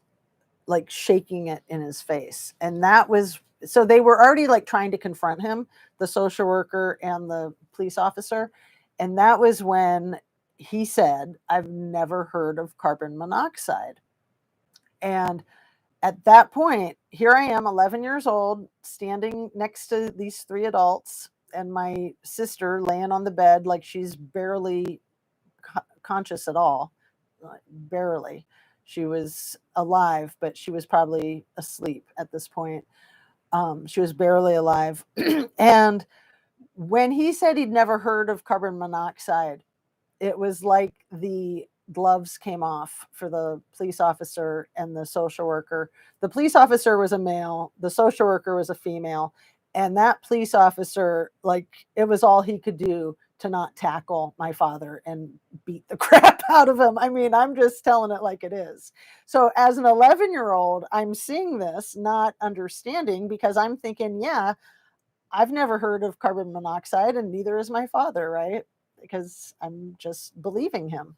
shaking it in his face. And that was, so they were already trying to confront him, the social worker and the police officer. And that was when he said, I've never heard of carbon monoxide. And at that point, here I am, 11 years old, standing next to these three adults, and my sister laying on the bed like she's barely conscious at all. Barely. She was alive, but she was probably asleep at this point. She was barely alive. And when he said he'd never heard of carbon monoxide, it was like the gloves came off for the police officer and the social worker. The police officer was a male, the social worker was a female, and that police officer, like, it was all he could do to not tackle my father and beat the crap out of him. I mean, I'm just telling it like it is. So as an 11-year-old, I'm seeing this, not understanding, because I'm thinking, yeah, I've never heard of carbon monoxide, and neither is my father, right? Because I'm just believing him.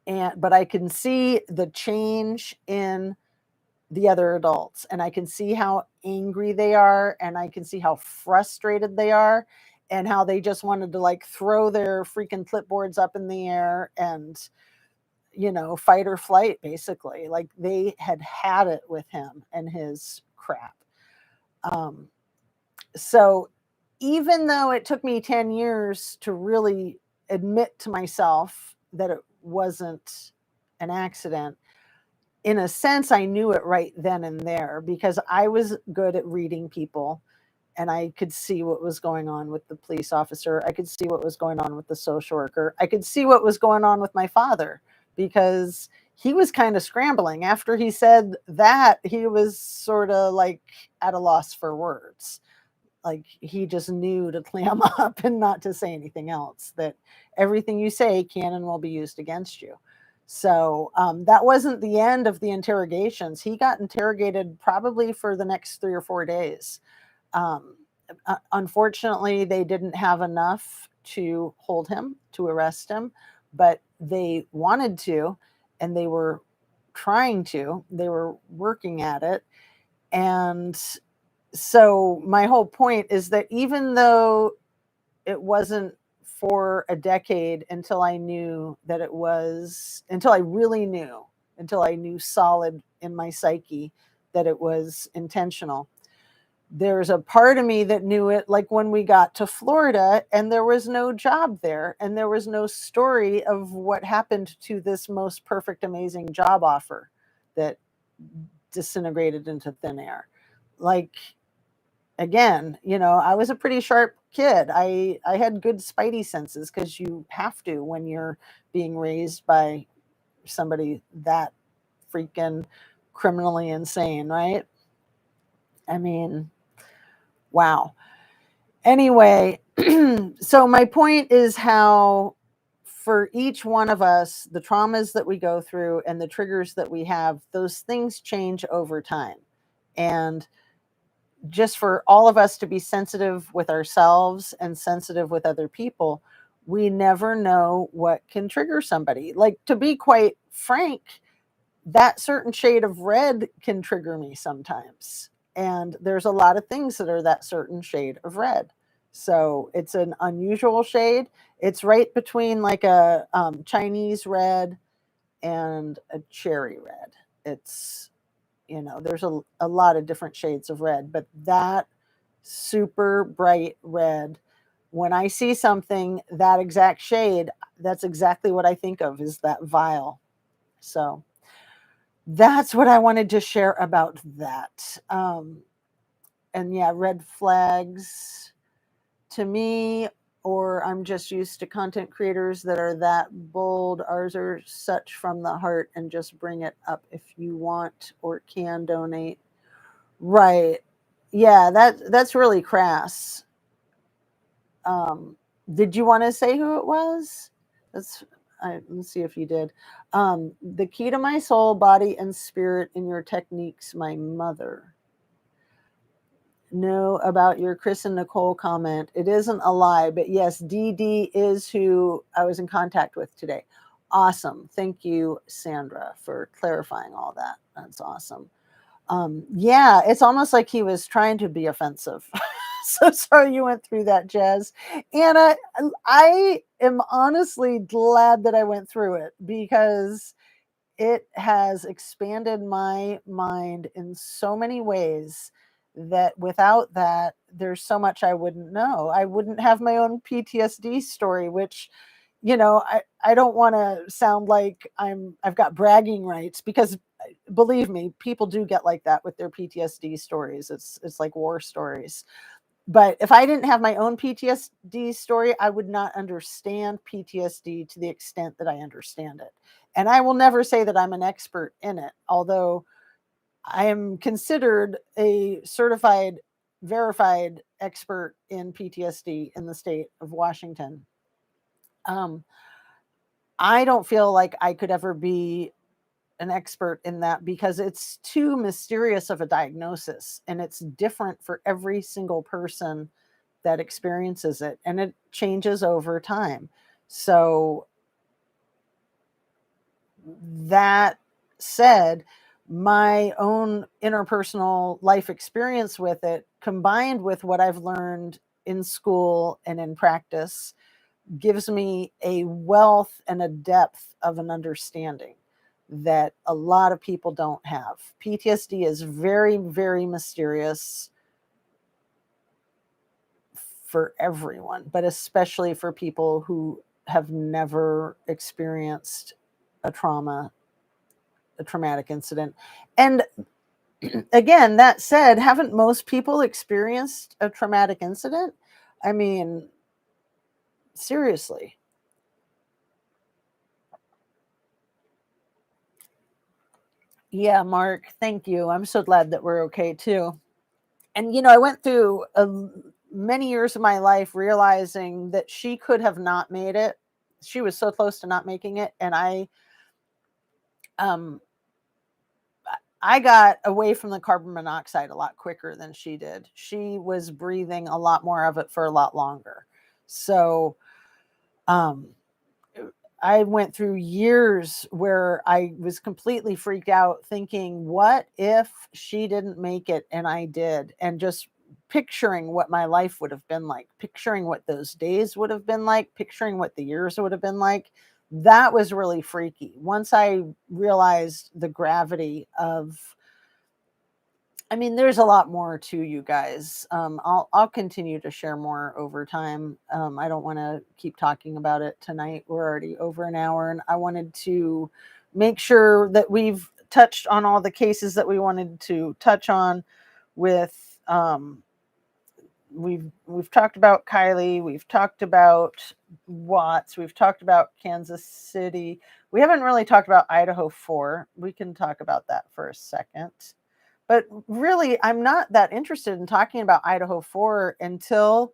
But I can see the change in the other adults, and I can see how angry they are, and I can see how frustrated they are, and how they just wanted to like throw their freaking clipboards up in the air and, fight or flight, basically. Like, they had it with him and his crap. So even though it took me 10 years to really admit to myself that it wasn't an accident, in a sense, I knew it right then and there, because I was good at reading people, and I could see what was going on with the police officer. I could see what was going on with the social worker. I could see what was going on with my father, because he was kind of scrambling. After he said that, he was sort of like at a loss for words. Like, he just knew to clam up and not to say anything else, that everything you say can and will be used against you. So that wasn't the end of the interrogations. He got interrogated probably for the next 3 or 4 days. Um, Unfortunately, they didn't have enough to hold him, to arrest him, but they wanted to, and they were trying to, they were working at it. And so my whole point is that even though it wasn't for a decade until I knew that it was, until I really knew, until I knew solid in my psyche that it was intentional, there's a part of me that knew it, like when we got to Florida and there was no job there, and there was no story of what happened to this most perfect, amazing job offer that disintegrated into thin air. Like, again, I was a pretty sharp kid. I had good spidey senses, because you have to when you're being raised by somebody that freaking criminally insane, right? I mean, wow. Anyway, so my point is how, for each one of us, the traumas that we go through and the triggers that we have, those things change over time. And just for all of us to be sensitive with ourselves and sensitive with other people, we never know what can trigger somebody. Like, to be quite frank, that certain shade of red can trigger me sometimes. And there's a lot of things that are that certain shade of red. So it's an unusual shade. It's right between like a Chinese red and a cherry red. It's, there's a lot of different shades of red, but that super bright red, when I see something that exact shade, that's exactly what I think of, is that vial. So that's what I wanted to share about that. And yeah, red flags to me, or I'm just used to content creators that are that bold. Ours are such from the heart, and just bring it up if you want or can donate. Right. Yeah, that's really crass. Did you want to say who it was? Let's see if you did. The key to my soul, body, and spirit in your techniques, my mother. Know about your Chris and Nicole comment. It isn't a lie, but yes, DD is who I was in contact with today. Awesome. Thank you, Sandra, for clarifying all that. That's awesome. Yeah, it's almost like he was trying to be offensive. So sorry you went through that, Jazz. And I am honestly glad that I went through it because it has expanded my mind in so many ways that without that, there's so much I wouldn't know. I wouldn't have my own PTSD story, which, I don't want to sound like I've got bragging rights because believe me, people do get like that with their PTSD stories. It's like war stories. But if I didn't have my own PTSD story, I would not understand PTSD to the extent that I understand it. And I will never say that I'm an expert in it, although I am considered a certified, verified expert in PTSD in the state of Washington. Um, I don't feel like I could ever be an expert in that because it's too mysterious of a diagnosis and it's different for every single person that experiences it and it changes over time. So that said, my own interpersonal life experience with it combined with what I've learned in school and in practice gives me a wealth and a depth of an understanding that a lot of people don't have. PTSD is very, very mysterious for everyone, but especially for people who have never experienced a traumatic incident. And again, that said, haven't most people experienced a traumatic incident? I mean, seriously. Yeah, Mark, thank you. I'm so glad that we're okay too. And I went through many years of my life realizing that she could have not made it. She was so close to not making it, and um I got away from the carbon monoxide a lot quicker than she did. She was breathing a lot more of it for a lot longer. So um I went through years where I was completely freaked out thinking, what if she didn't make it and I did? And just picturing what my life would have been like, picturing what those days would have been like, picturing what the years would have been like. That was really freaky. Once I realized the gravity of, I mean, there's a lot more to you guys. I'll continue to share more over time. I don't want to keep talking about it tonight. We're already over an hour, and I wanted to make sure that we've touched on all the cases that we wanted to touch on. With we've talked about Kiely, we've talked about Watts, we've talked about Kansas City. We haven't really talked about Idaho 4. We can talk about that for a second. But really, I'm not that interested in talking about Idaho 4 until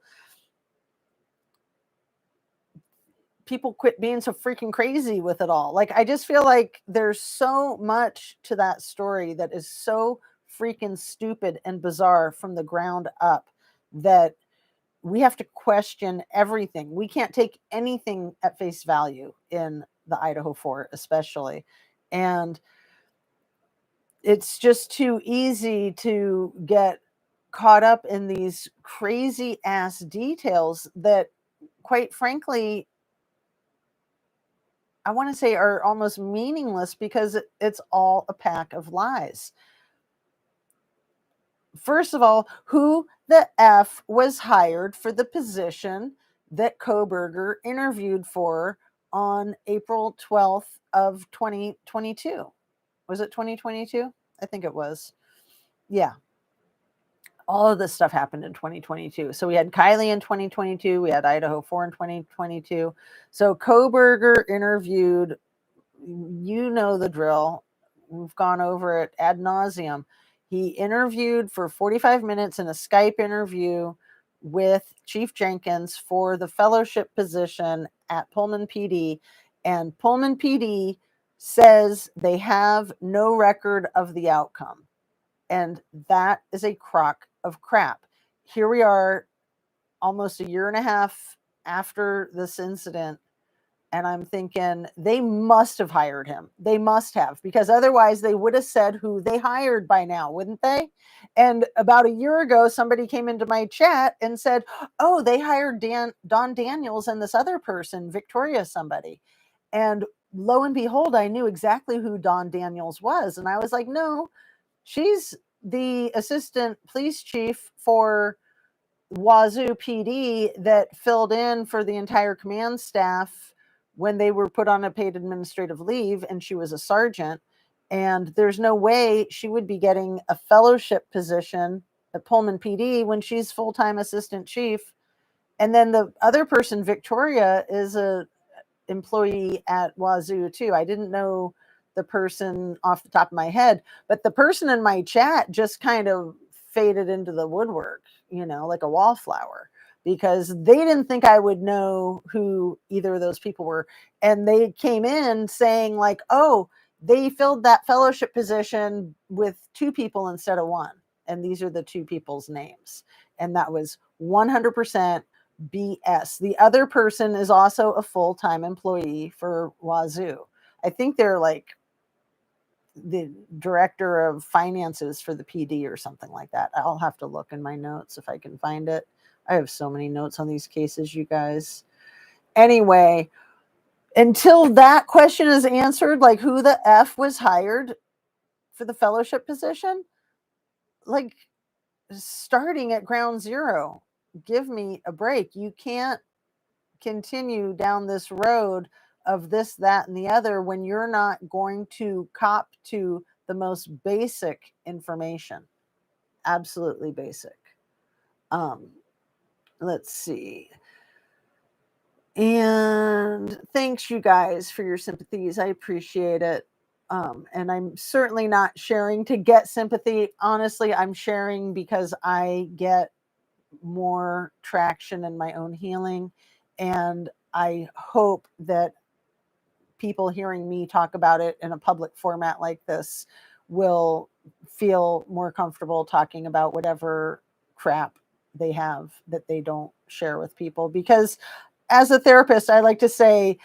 people quit being so freaking crazy with it all. Like, I just feel like there's so much to that story that is so freaking stupid and bizarre from the ground up that we have to question everything. We can't take anything at face value in the Idaho 4, especially. And it's just too easy to get caught up in these crazy ass details that, quite frankly, I want to say are almost meaningless because it's all a pack of lies. First of all, who the F was hired for the position that Koberger interviewed for on April 12th of 2022? Was it 2022? I think it was. Yeah. All of this stuff happened in 2022. So we had Kiely in 2022. We had Idaho 4 in 2022. So Koberger interviewed, the drill. We've gone over it ad nauseum. He interviewed for 45 minutes in a Skype interview with Chief Jenkins for the fellowship position at Pullman PD. And Pullman PD says they have no record of the outcome. And that is a crock of crap. Here we are almost a year and a half after this incident, And I'm thinking they must have hired him. They must have, because otherwise they would have said who they hired by now, wouldn't they? And about a year ago, somebody came into my chat and said, oh, they hired Don Daniels and this other person, Victoria somebody. And lo and behold, I knew exactly who Don Daniels was. And I was like, no, she's the assistant police chief for Wazoo PD that filled in for the entire command staff when they were put on a paid administrative leave, and she was a sergeant. And there's no way she would be getting a fellowship position at Pullman PD when she's full-time assistant chief. And then the other person, Victoria, is a employee at Wazoo too. I didn't know the person off the top of my head, but the person in my chat just kind of faded into the woodwork, like a wallflower, because they didn't think I would know who either of those people were. And they came in saying like, oh, they filled that fellowship position with 2 people instead of 1. And these are the 2 people's names. And that was 100% BS. The other person is also a full-time employee for Wazoo. I think they're like the director of finances for the PD or something like that. I'll have to look in my notes if I can find it. I have so many notes on these cases, you guys. Anyway, until that question is answered, like who the F was hired for the fellowship position, like starting at ground zero, give me a break. You can't continue down this road of this, that, and the other when you're not going to cop to the most basic information. Absolutely basic. Let's see. And thanks, you guys, for your sympathies. I appreciate it. And I'm certainly not sharing to get sympathy. Honestly, I'm sharing because I get more traction in my own healing. And I hope that people hearing me talk about it in a public format like this will feel more comfortable talking about whatever crap they have that they don't share with people. Because as a therapist, I like to say,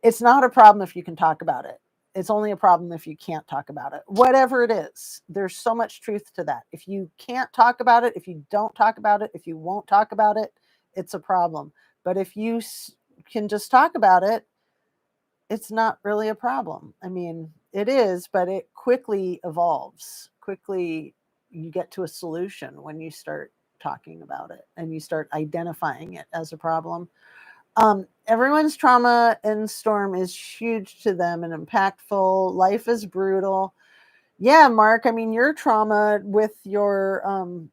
it's not a problem if you can talk about it. It's only a problem if you can't talk about it. Whatever it is, there's so much truth to that. If you can't talk about it, if you don't talk about it, if you won't talk about it, it's a problem. But if you can just talk about it, it's not really a problem. I mean, it is, but it quickly evolves. Quickly, you get to a solution when you start talking about it and you start identifying it as a problem. Everyone's trauma and storm is huge to them and impactful. Life is brutal. Yeah, Mark, I mean, your trauma with your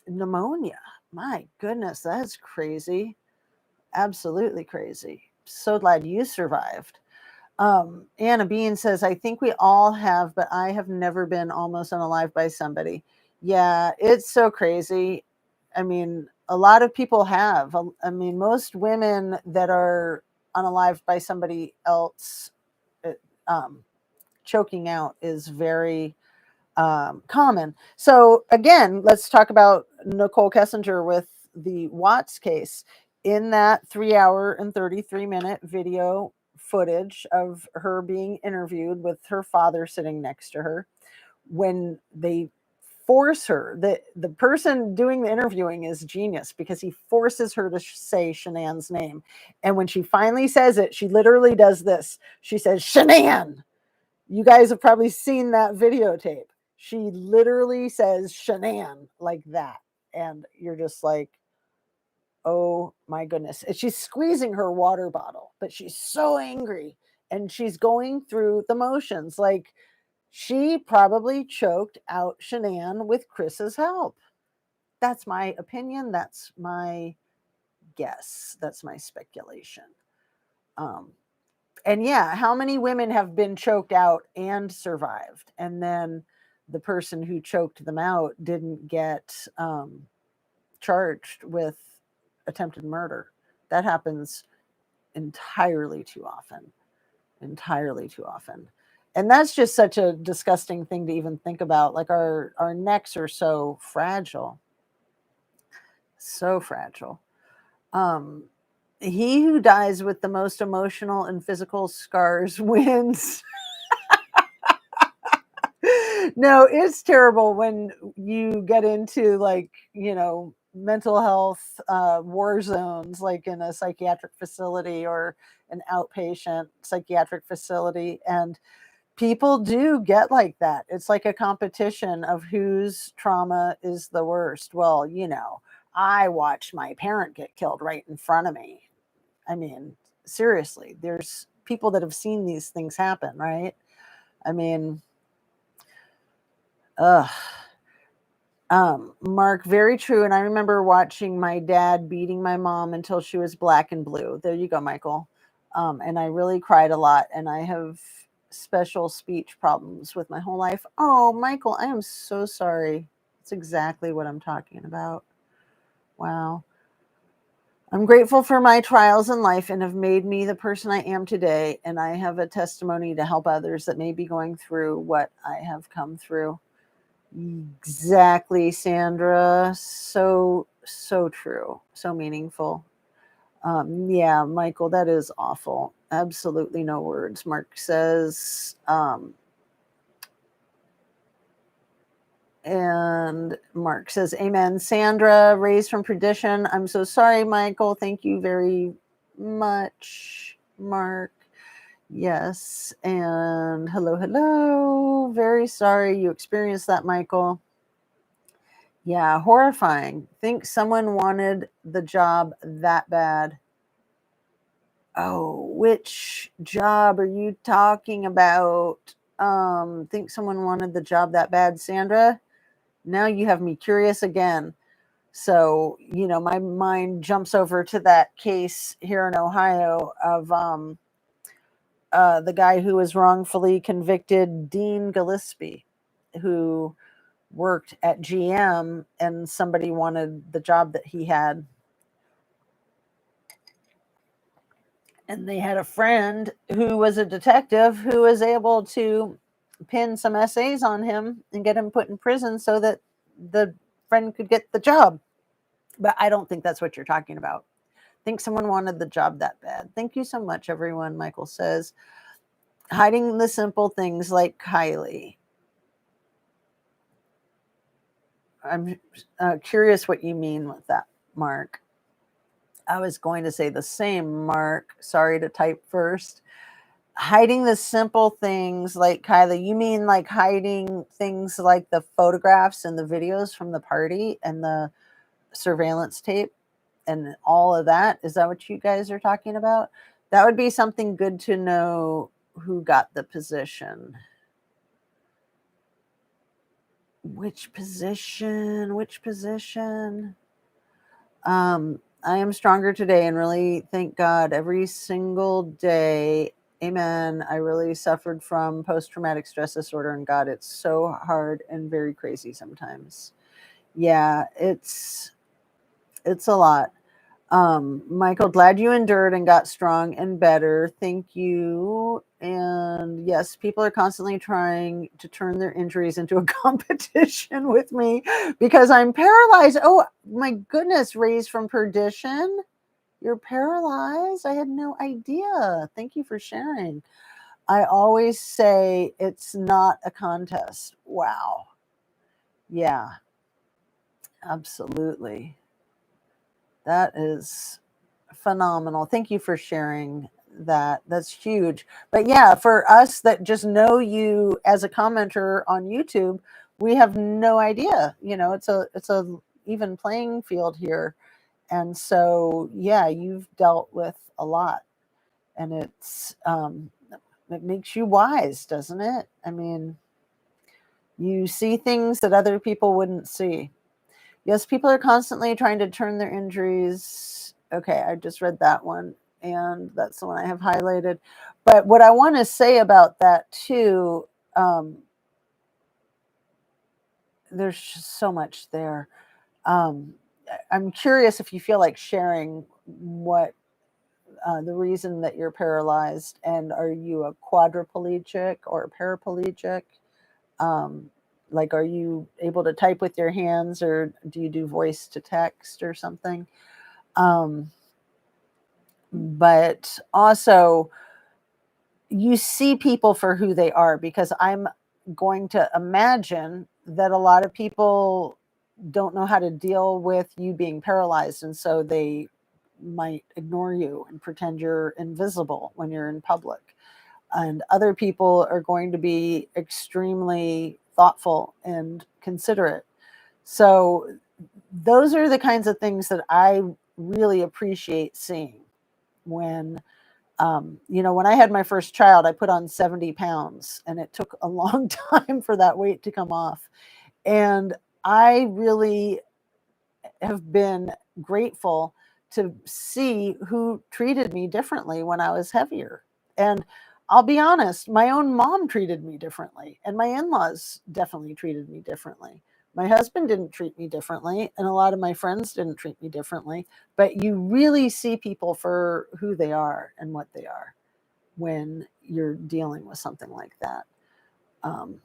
pneumonia. My goodness, that's crazy. Absolutely crazy. So glad you survived. Anna Bean says, I think we all have, but I have never been almost unalived by somebody. Yeah, it's so crazy. I mean, a lot of people have. I mean, most women that are unalived by somebody else, choking out is very common. So again, let's talk about Nicole Kessinger with the Watts case. In that 3-hour and 33-minute video footage of her being interviewed with her father sitting next to her, when they force her, the person doing the interviewing is genius because he forces her to say Shannan's name. And when she finally says it, she literally does this. She says, Shannan. You guys have probably seen that videotape. She literally says Shannan like that. And you're just like, oh my goodness. And she's squeezing her water bottle, but she's so angry and she's going through the motions. Like she probably choked out Shannan with Chris's help. That's my opinion. That's my guess. That's my speculation. And yeah, how many women have been choked out and survived? And then the person who choked them out didn't get charged with attempted murder. That happens entirely too often. Entirely too often. And that's just such a disgusting thing to even think about. Like our necks are so fragile. So fragile. He who dies with the most emotional and physical scars wins. No, it's terrible when you get into like, mental health war zones, like in a psychiatric facility or an outpatient psychiatric facility. And people do get like that. It's like a competition of whose trauma is the worst. Well, I watched my parent get killed right in front of me. I mean, seriously, there's people that have seen these things happen, right? I mean, ugh. Mark, very true. And I remember watching my dad beating my mom until she was black and blue. There you go, Michael. And I really cried a lot. And I have special speech problems with my whole life. Oh, Michael, I am so sorry. It's exactly what I'm talking about. Wow. I'm grateful for my trials in life and have made me the person I am today. And I have a testimony to help others that may be going through what I have come through. Exactly, Sandra. So, so true. So meaningful. Yeah, Michael, that is awful. Absolutely no words. Mark says, and Mark says, Amen. Sandra, raised from perdition. I'm so sorry, Michael. Thank you very much, Mark. Yes. And hello, hello. Very sorry you experienced that, Michael. Yeah, horrifying. Think someone wanted the job that bad. Oh, which job are you talking about? Think someone wanted the job that bad, Sandra? Now you have me curious again. So, my mind jumps over to that case here in Ohio of the guy who was wrongfully convicted, Dean Gillespie, who worked at GM, and somebody wanted the job that he had. And they had a friend who was a detective who was able to pin some essays on him and get him put in prison so that the friend could get the job. But I don't think that's what you're talking about. I think someone wanted the job that bad. Thank you so much, everyone. Michael says, hiding the simple things like Kiely. I'm curious what you mean with that, Mark. I was going to say the same, Mark. Sorry to type first. Hiding the simple things like Kylie, you mean like hiding things like the photographs and the videos from the party and the surveillance tape and all of that? Is that what you guys are talking about? That would be something good to know who got the position. Which position? Which position? I am stronger today and really thank God every single day. Amen. I really suffered from post-traumatic stress disorder, and God, it's so hard and very crazy sometimes. Yeah, it's a lot. Michael, glad you endured and got strong and better. Thank you. And yes, people are constantly trying to turn their injuries into a competition with me because I'm paralyzed. Oh my goodness, raised from perdition. You're paralyzed? I had no idea. Thank you for sharing. I always say it's not a contest. Wow. Yeah, absolutely. That is phenomenal. Thank you for sharing that. That's huge. But yeah, for us that just know you as a commenter on YouTube, we have no idea. It's a even playing field here. And so yeah, you've dealt with a lot. And it makes you wise, doesn't it? I mean, you see things that other people wouldn't see. Yes, people are constantly trying to turn their injuries. Okay, I just read that one, and that's the one I have highlighted. But what I want to say about that too, there's just so much there. Um, I'm curious if you feel like sharing what the reason that you're paralyzed, and are you a quadriplegic or a paraplegic? Um, like, are you able to type with your hands, or do you do voice to text or something? Um, but also you see people for who they are, because I'm going to imagine that a lot of people don't know how to deal with you being paralyzed, and so they might ignore you and pretend you're invisible when you're in public. And other people are going to be extremely thoughtful and considerate. So those are the kinds of things that I really appreciate seeing when when I had my first child, I put on 70 pounds, and it took a long time for that weight to come off. And I really have been grateful to see who treated me differently when I was heavier. And I'll be honest, my own mom treated me differently, and my in laws definitely treated me differently. My husband didn't treat me differently, and a lot of my friends didn't treat me differently. But you really see people for who they are and what they are when you're dealing with something like that. Um,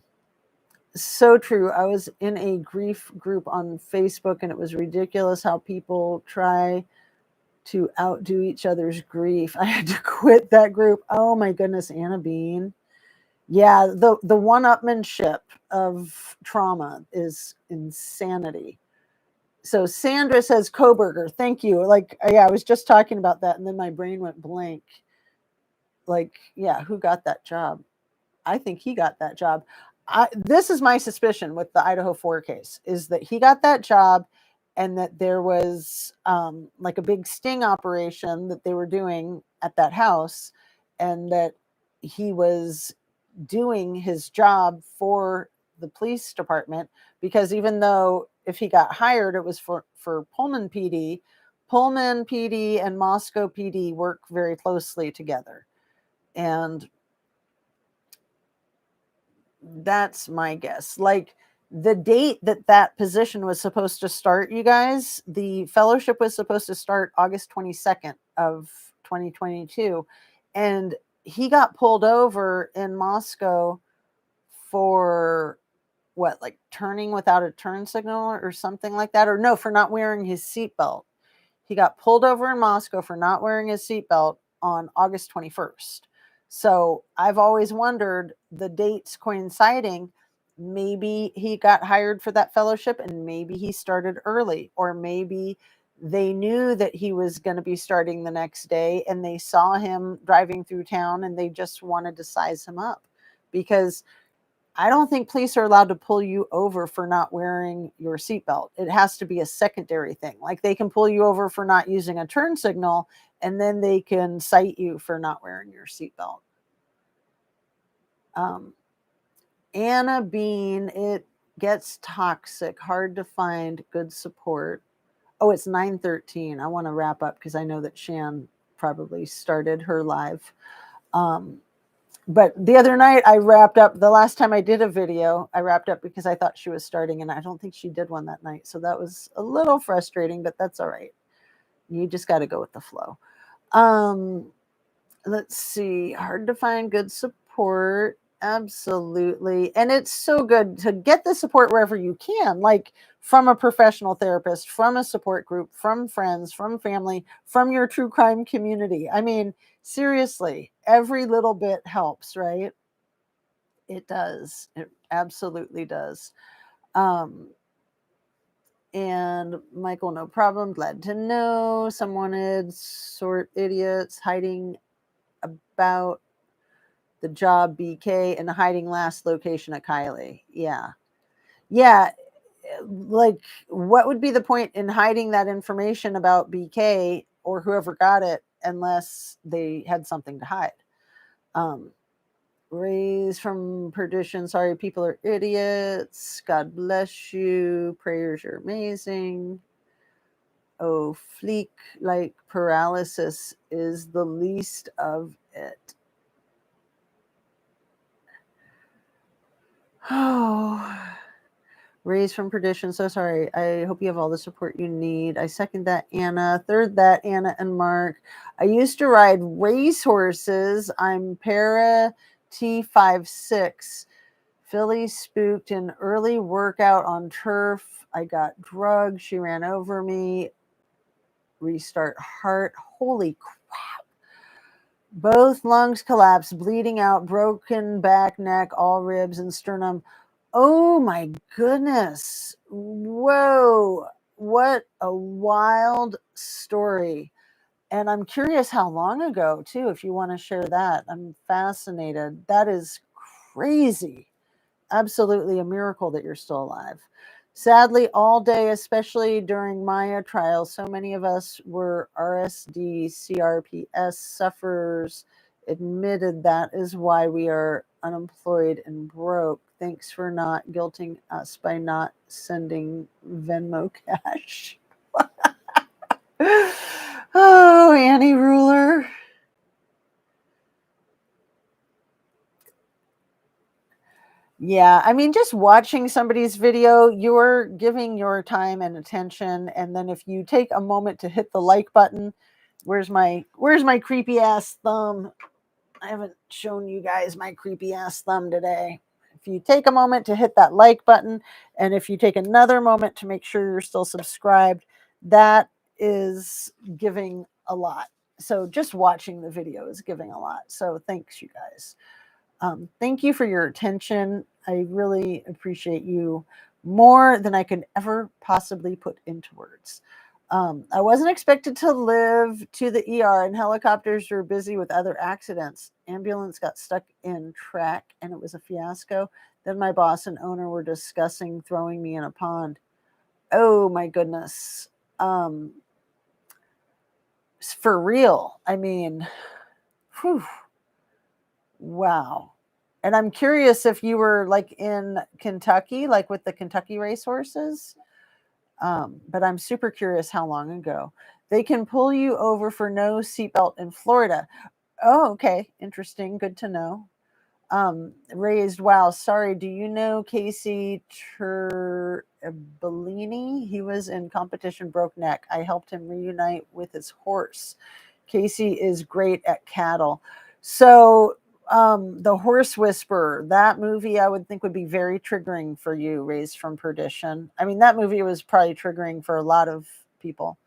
so true. I was in a grief group on Facebook, and it was ridiculous how people try to outdo each other's grief. I had to quit that group. Oh my goodness, Anna Bean. Yeah, the one-upmanship of trauma is insanity. So Sandra says Koberger. Thank you. Like, yeah, I was just talking about that, and then my brain went blank. Like, yeah, who got that job? I think he got that job. This is my suspicion with the Idaho 4 case, is that he got that job, and that there was like a big sting operation that they were doing at that house, and that he was doing his job for the police department, because even though if he got hired, it was for Pullman PD. Pullman PD and Moscow PD work very closely together. And that's my guess. Like, the date that that position was supposed to start, you guys, the fellowship was supposed to start August 22nd of 2022. And he got pulled over in Moscow for what, like turning without a turn signal or something like that, or no, for not wearing his seatbelt. He got pulled over in Moscow for not wearing his seatbelt on August 21st. So I've always wondered, the dates coinciding, maybe he got hired for that fellowship, and maybe he started early, or maybe they knew that he was going to be starting the next day, and they saw him driving through town, and they just wanted to size him up. Because I don't think police are allowed to pull you over for not wearing your seatbelt. It has to be a secondary thing. Like, they can pull you over for not using a turn signal, and then they can cite you for not wearing your seatbelt. Anna Bean, it gets toxic, hard to find good support. Oh, it's 9:13. I want to wrap up because I know that Shan probably started her live. But the other night I wrapped up. The last time I did a video, I wrapped up because I thought she was starting, and I don't think she did one that night. So that was a little frustrating, but that's all right. You just got to go with the flow. Let's see. Hard to find good support. Absolutely. And it's so good to get the support wherever you can, like from a professional therapist, from a support group, from friends, from family, from your true crime community. I mean, seriously, every little bit helps, right? It does. It absolutely does. And Michael, no problem. Glad to know. Some wanted sort idiots hiding about the job BK and hiding last location at Kiely. Yeah. Yeah. Like, what would be the point in hiding that information about BK or whoever got it unless they had something to hide? Raised from perdition. Sorry, people are idiots. God bless you. Prayers are amazing. Oh, fleek like paralysis is the least of it. Oh, raised from perdition. So sorry. I hope you have all the support you need. I second that, Anna. Third that, Anna and Mark. I used to ride racehorses. I'm para T56. Philly spooked an early workout on turf. I got drugged. She ran over me. Restart heart. Holy Both lungs collapsed, bleeding out, broken back, neck, all ribs and sternum. Oh my goodness. Whoa. What a wild story. And I'm curious how long ago, too, if you want to share that. I'm fascinated. That is crazy. Absolutely a miracle that you're still alive. Sadly, all day, especially during Maya trials, so many of us were RSD, CRPS sufferers. Admitted that is why we are unemployed and broke. Thanks for not guilting us by not sending Venmo cash. Oh, Annie Ruler. Yeah, I mean, just watching somebody's video, you're giving your time and attention, and then if you take a moment to hit the like button, where's my creepy ass thumb? I haven't shown you guys my creepy ass thumb today. If you take a moment to hit that like button, and if you take another moment to make sure you're still subscribed, that is giving a lot. So just watching the video is giving a lot. So thanks, you guys. Thank you for your attention. I really appreciate you more than I could ever possibly put into words. I wasn't expected to live to the ER, and helicopters were busy with other accidents. Ambulance got stuck in track, and it was a fiasco. Then my boss and owner were discussing throwing me in a pond. Oh my goodness. For real. I mean, whew, wow. And I'm curious if you were like in Kentucky, like with the Kentucky racehorses. But I'm super curious how long ago. They can pull you over for no seatbelt in Florida. Oh, okay. Interesting. Good to know. Raised, wow. Sorry. Do you know Casey Bellini? He was in competition, broke neck. I helped him reunite with his horse. Casey is great at cattle. So the Horse Whisperer, that movie I would think would be very triggering for you, Raised from Perdition. I mean, that movie was probably triggering for a lot of people.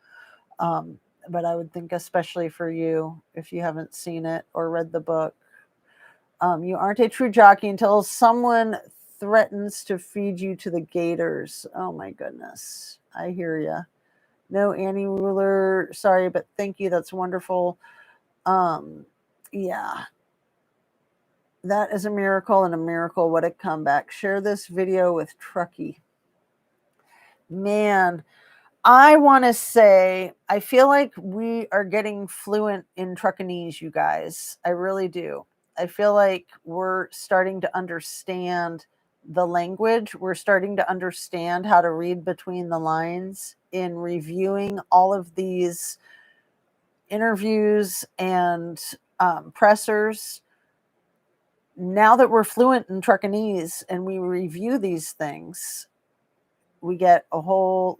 But I would think especially for you if you haven't seen it or read the book. You aren't a true jockey until someone threatens to feed you to the gators. Oh my goodness. I hear you. No, Annie Ruler. Sorry, but thank you. That's wonderful. Yeah. That is a miracle, and a miracle. What a comeback. Share this video with Truckee. Man, I want to say, I feel like we are getting fluent in Truckanese, you guys. I really do. I feel like we're starting to understand the language. We're starting to understand how to read between the lines in reviewing all of these interviews and pressers. Now that we're fluent in Truckanese and we review these things, we get a whole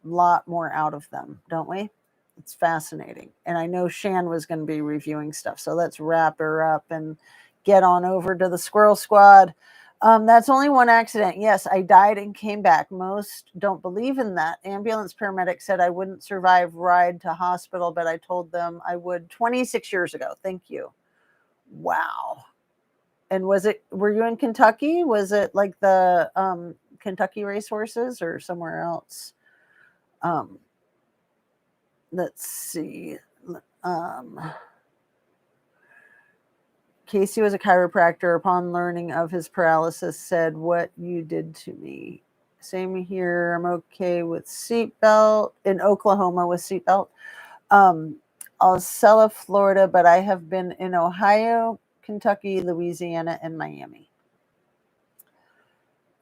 lot more out of them, don't we? It's fascinating. And I know Shan was going to be reviewing stuff. So let's wrap her up and get on over to the Squirrel Squad. That's only one accident. Yes, I died and came back. Most don't believe in that. Ambulance paramedic said I wouldn't survive ride to hospital, but I told them I would 26 years ago. Thank you. Wow. And were you in Kentucky? Was it like the Kentucky racehorses or somewhere else? Let's see. Casey was a chiropractor. Upon learning of his paralysis, said, "What you did to me." Same here. I'm okay with seatbelt. In Oklahoma with seatbelt. Alcella, Florida, but I have been in Ohio, Kentucky, Louisiana, and Miami.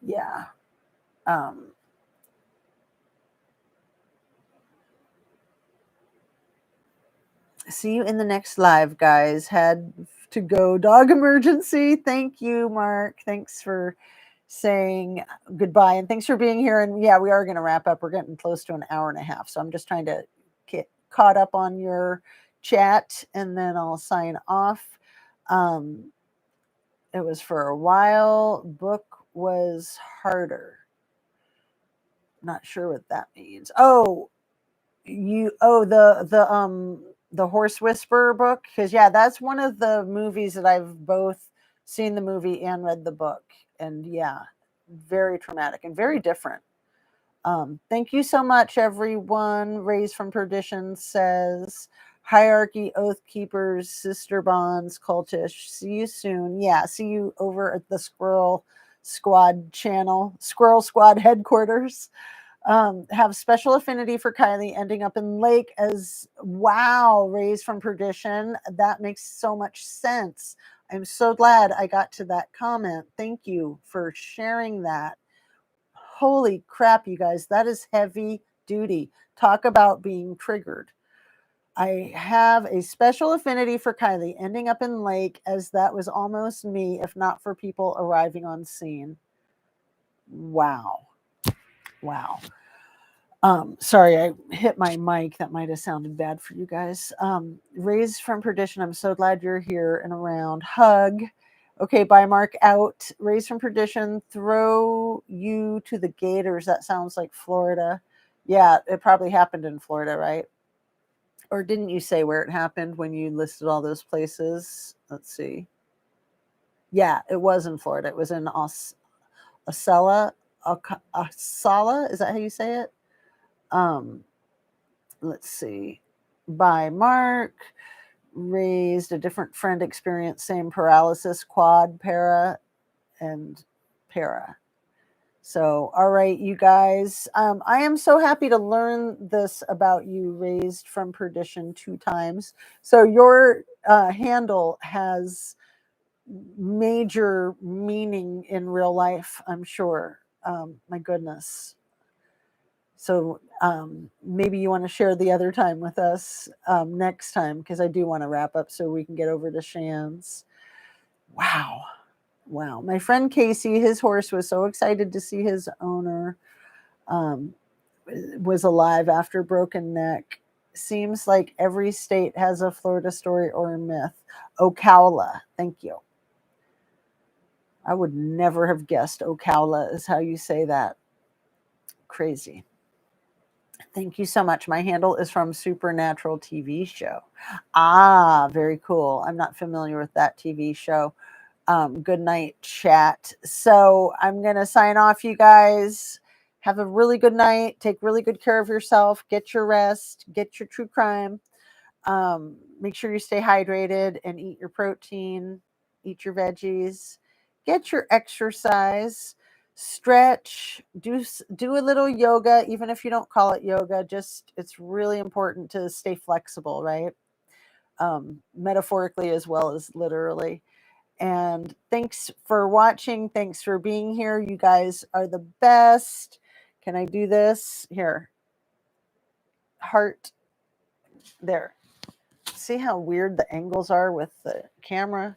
Yeah. See you in the next live, guys. Had to go dog emergency. Thank you, Mark. Thanks for saying goodbye, and thanks for being here. And yeah, we are going to wrap up. We're getting close to an hour and a half, so I'm just trying to get caught up on your chat, and then I'll sign off. It was for a while. Book was harder. Not sure what that means. Oh, the the Horse Whisperer book, because yeah, that's one of the movies that I've both seen the movie and read the book, and yeah, very traumatic and very different. Thank you so much, everyone. Raised from Perdition says, Hierarchy, Oath Keepers, Sister Bonds, Cultish. See you soon. Yeah, see you over at the Squirrel Squad channel, Squirrel Squad headquarters. Have special affinity for Kiely, ending up in Lake as wow, Raised from Perdition. That makes so much sense. I'm so glad I got to that comment. Thank you for sharing that. Holy crap, you guys, that is heavy duty. Talk about being triggered. I have a special affinity for Kiely, ending up in Lake, as that was almost me, if not for people arriving on scene. Wow. Wow. Sorry, I hit my mic. That might have sounded bad for you guys. Raised from Perdition, I'm so glad you're here and around. Hug. Okay, bye, Mark. Out. Raised from Perdition, throw you to the Gators. That sounds like Florida. Yeah, it probably happened in Florida, right? Or didn't you say where it happened when you listed all those places? Let's see. Yeah, it was in Florida. It was in Ocala. Ocala, is that how you say it? Let's see. By Mark. Raised a different friend experience, same paralysis, quad, para, and para. So, all right, you guys. I am so happy to learn this about you, Raised from Perdition 2 times. So your handle has major meaning in real life, I'm sure. My goodness. So maybe you want to share the other time with us next time, because I do want to wrap up so we can get over to Shan's. Wow. Wow. My friend Casey, his horse was so excited to see his owner was alive after broken neck. Seems like every state has a Florida story or a myth. Ocala. Thank you. I would never have guessed Ocala is how you say that. Crazy. Thank you so much. My handle is from Supernatural TV show. Ah, very cool. I'm not familiar with that TV show. Good night, chat. So I'm going to sign off, you guys. Have a really good night. Take really good care of yourself. Get your rest. Get your true crime. Make sure you stay hydrated and eat your protein. Eat your veggies. Get your exercise. Stretch. Do a little yoga, even if you don't call it yoga. Just it's really important to stay flexible, right? Metaphorically as well as literally. And thanks for watching. Thanks for being here. You guys are the best. Can I do this? Here. Heart. There. See how weird the angles are with the camera?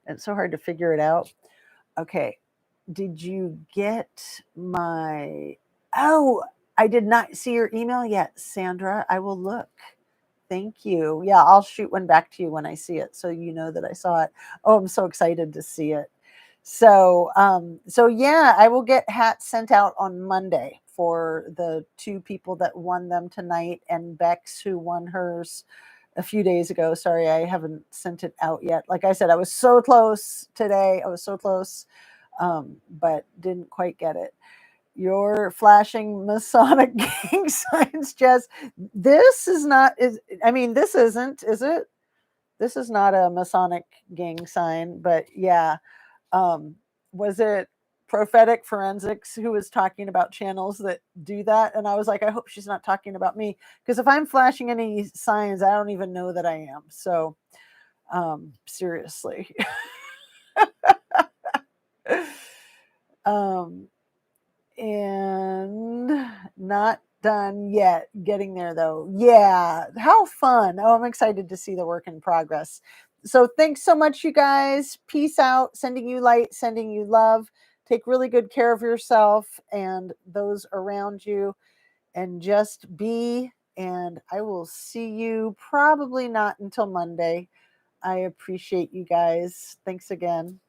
It's so hard to figure it out. Okay. Did you get my... Oh, I did not see your email yet, Sandra. I will look. Thank you. Yeah, I'll shoot one back to you when I see it, so you know that I saw it. Oh, I'm so excited to see it. So yeah, I will get hats sent out on Monday for the 2 people that won them tonight, and Bex, who won hers a few days ago. Sorry, I haven't sent it out yet. Like I said, I was so close today. I was so close, but didn't quite get it. Your flashing Masonic gang signs, Jess. This is not, this isn't, is it? This is not a Masonic gang sign, but yeah. Was it Prophetic Forensics who was talking about channels that do that? And I was like, I hope she's not talking about me, because if I'm flashing any signs, I don't even know that I am. So, seriously. And not done yet. Getting there though. Yeah. How fun. Oh, I'm excited to see the work in progress. So thanks so much, you guys. Peace out. Sending you light, sending you love. Take really good care of yourself and those around you, and just be. And I will see you probably not until Monday. I appreciate you guys. Thanks again.